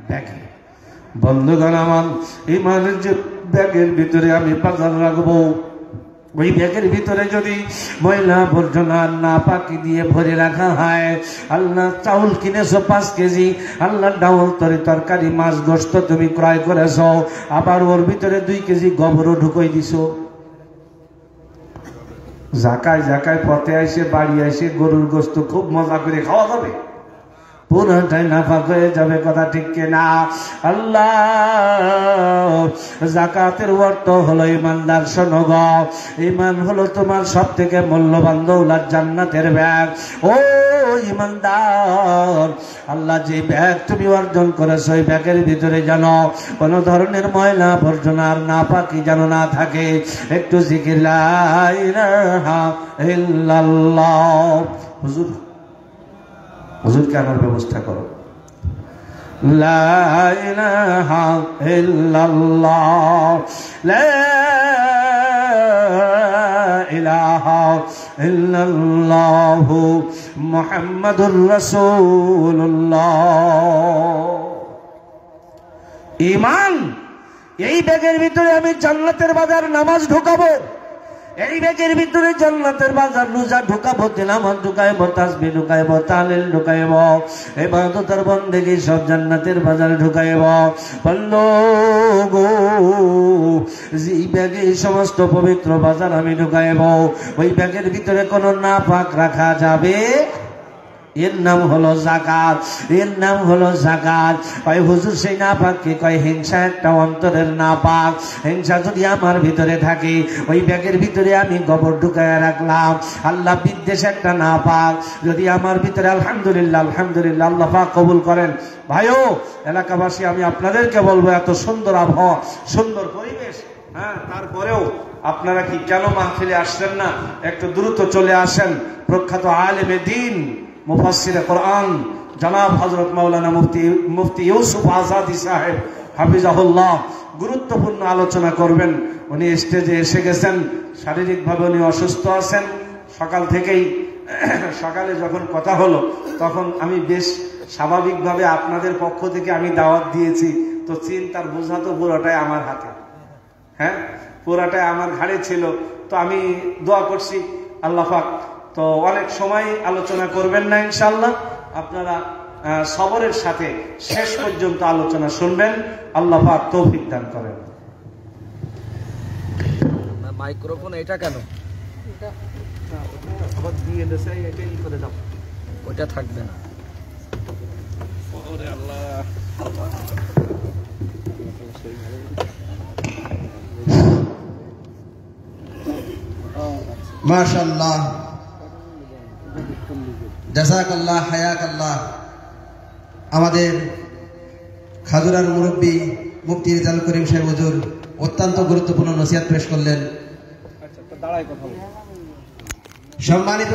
ব্যাগে। বন্ধুগণ আমার, ঈমানের যে ব্যাগের ভিতরে আমি বাজার রাখবো, ওই ব্যাগের ভিতরে যদি ময়লা আবর্জনা নাপাকি দিয়ে ভরে রাখা হয়, আল্লাহ চাউল কিনেছো 5 কেজি, আল্লাহ ডাউল তরকারি মাছ গোস্ত তুমি ক্রয় করেছো, আবার ওর ভিতরে 2 কেজি গোবরও ঢুকাই দিছো। জাকায় জাকায় পথে আসে বাড়ি আসে গরুর গোস্ত খুব মজা করে খাওয়া যাবে, পুরোটাই নাপাক হয়ে যাবে, কথা ঠিক কিনা? আল্লাহ যাকাতের অর্থ হলো ইমানদার। শোনো গো, ঈমান হলো তোমার সব থেকে মূল্যবান দৌলত, জান্নাতের ব্যাগ। ও ইমানদার, আল্লাহ যে ব্যাগ তুমি অর্জন করেছো ওই ব্যাগের ভিতরে যেন কোন ধরনের ময়লা আবর্জনা আর নাপাকি যেন না থাকে। একটু জিকির লা ইলাহা ইল্লাল্লাহ। হুজুর হুজুরকে আনার ব্যবস্থা করো। লা ইলাহা ইল্লাল্লাহ, লা ইলাহা ইল্লাল্লাহ মুহাম্মাদুর রাসূলুল্লাহ। ঈমান, এই ব্যাগের ভিতরে আমি জান্নাতের বাজার নামাজ ঢুকাবো, এই ব্যাগের ভিতরে জান্নাতের বাজার রোজা ঢুকাবো, তিলাওয়াত ঢুকাইবো, তাসবিহ ঢুকাইবো, তাহলিল ঢুকাইবো, ইবাদত আর বন্দেগী সব জান্নাতের বাজার ঢুকাইবো। বললো গো, যে ব্যাগে এই সমস্ত পবিত্র বাজার আমি ঢুকাইবো, ওই ব্যাগের ভিতরে কোনো নাপাক রাখা যাবে? এর নাম হলো যাকাত, এর নাম হলো যাকাত। কয় হুজুর সেই নাপাককে কয় হিংসা একটা অন্তরের নাপাক। হিংসা যদি আমার ভিতরে থাকে, ওই ব্যাগের ভিতরে আমি গোবর ঢুকায় রাখলাম, আল্লাহ বিদ্বেষ একটা নাপাক যদি আমার ভিতরে, আলহামদুলিল্লাহ আলহামদুলিল্লাহ, আল্লাহ পাক কবুল করেন। ভাইও এলাকাবাসী, আমি আপনাদেরকে বলবো, এত সুন্দর আবহাওয়া, সুন্দর পরিবেশ, হ্যাঁ, তারপরেও আপনারা কি কেন মাহফিলে আসছেন না? একটু দ্রুত চলে আসেন। প্রখ্যাত আলেমে দ্বীন মুফাসসিরে কোরআন জনাব হযরত মাওলানা মুফতি ইউসুফ আজাদি সাহেব হাফিজাহুল্লাহ গুরুত্বপূর্ণ আলোচনা করবেন। উনি স্টেজে এসে গেছেন, শারীরিকভাবে উনি অসুস্থ আছেন। সকাল থেকেই, সকালে যখন কথা হলো তখন আমি বেশ স্বাভাবিকভাবে আপনাদের পক্ষ থেকে আমি দাওয়াত দিয়েছি, তো চিন্তার বোঝা তো পুরোটাই আমার হাতে, হ্যাঁ, পুরাটাই আমার ঘাড়ে ছিল। তো আমি দোয়া করছি আল্লাহ পাক তো অনেক সময় আলোচনা করবেন না, ইনশাআল্লাহ আপনারা সবরের সাথে শেষ পর্যন্ত আলোচনা শুনবেন। আল্লাহ পাক তৌফিক দান করেন। মাইক্রোফোন এটা কেন? আবার দিয়ে দেশে এটাই করে দাও, ওটা থাকবে না। ওরে আল্লাহ, মাশাআল্লাহ, জাযাকাল্লাহ, হায়াকাল্লাহ। আমাদের খাজুরার মুরব্বী মুফতি রেজাউল করিম সাহেব হুজুর অত্যন্ত গুরুত্বপূর্ণ নসিহত পেশ করলেন। সম্মানিত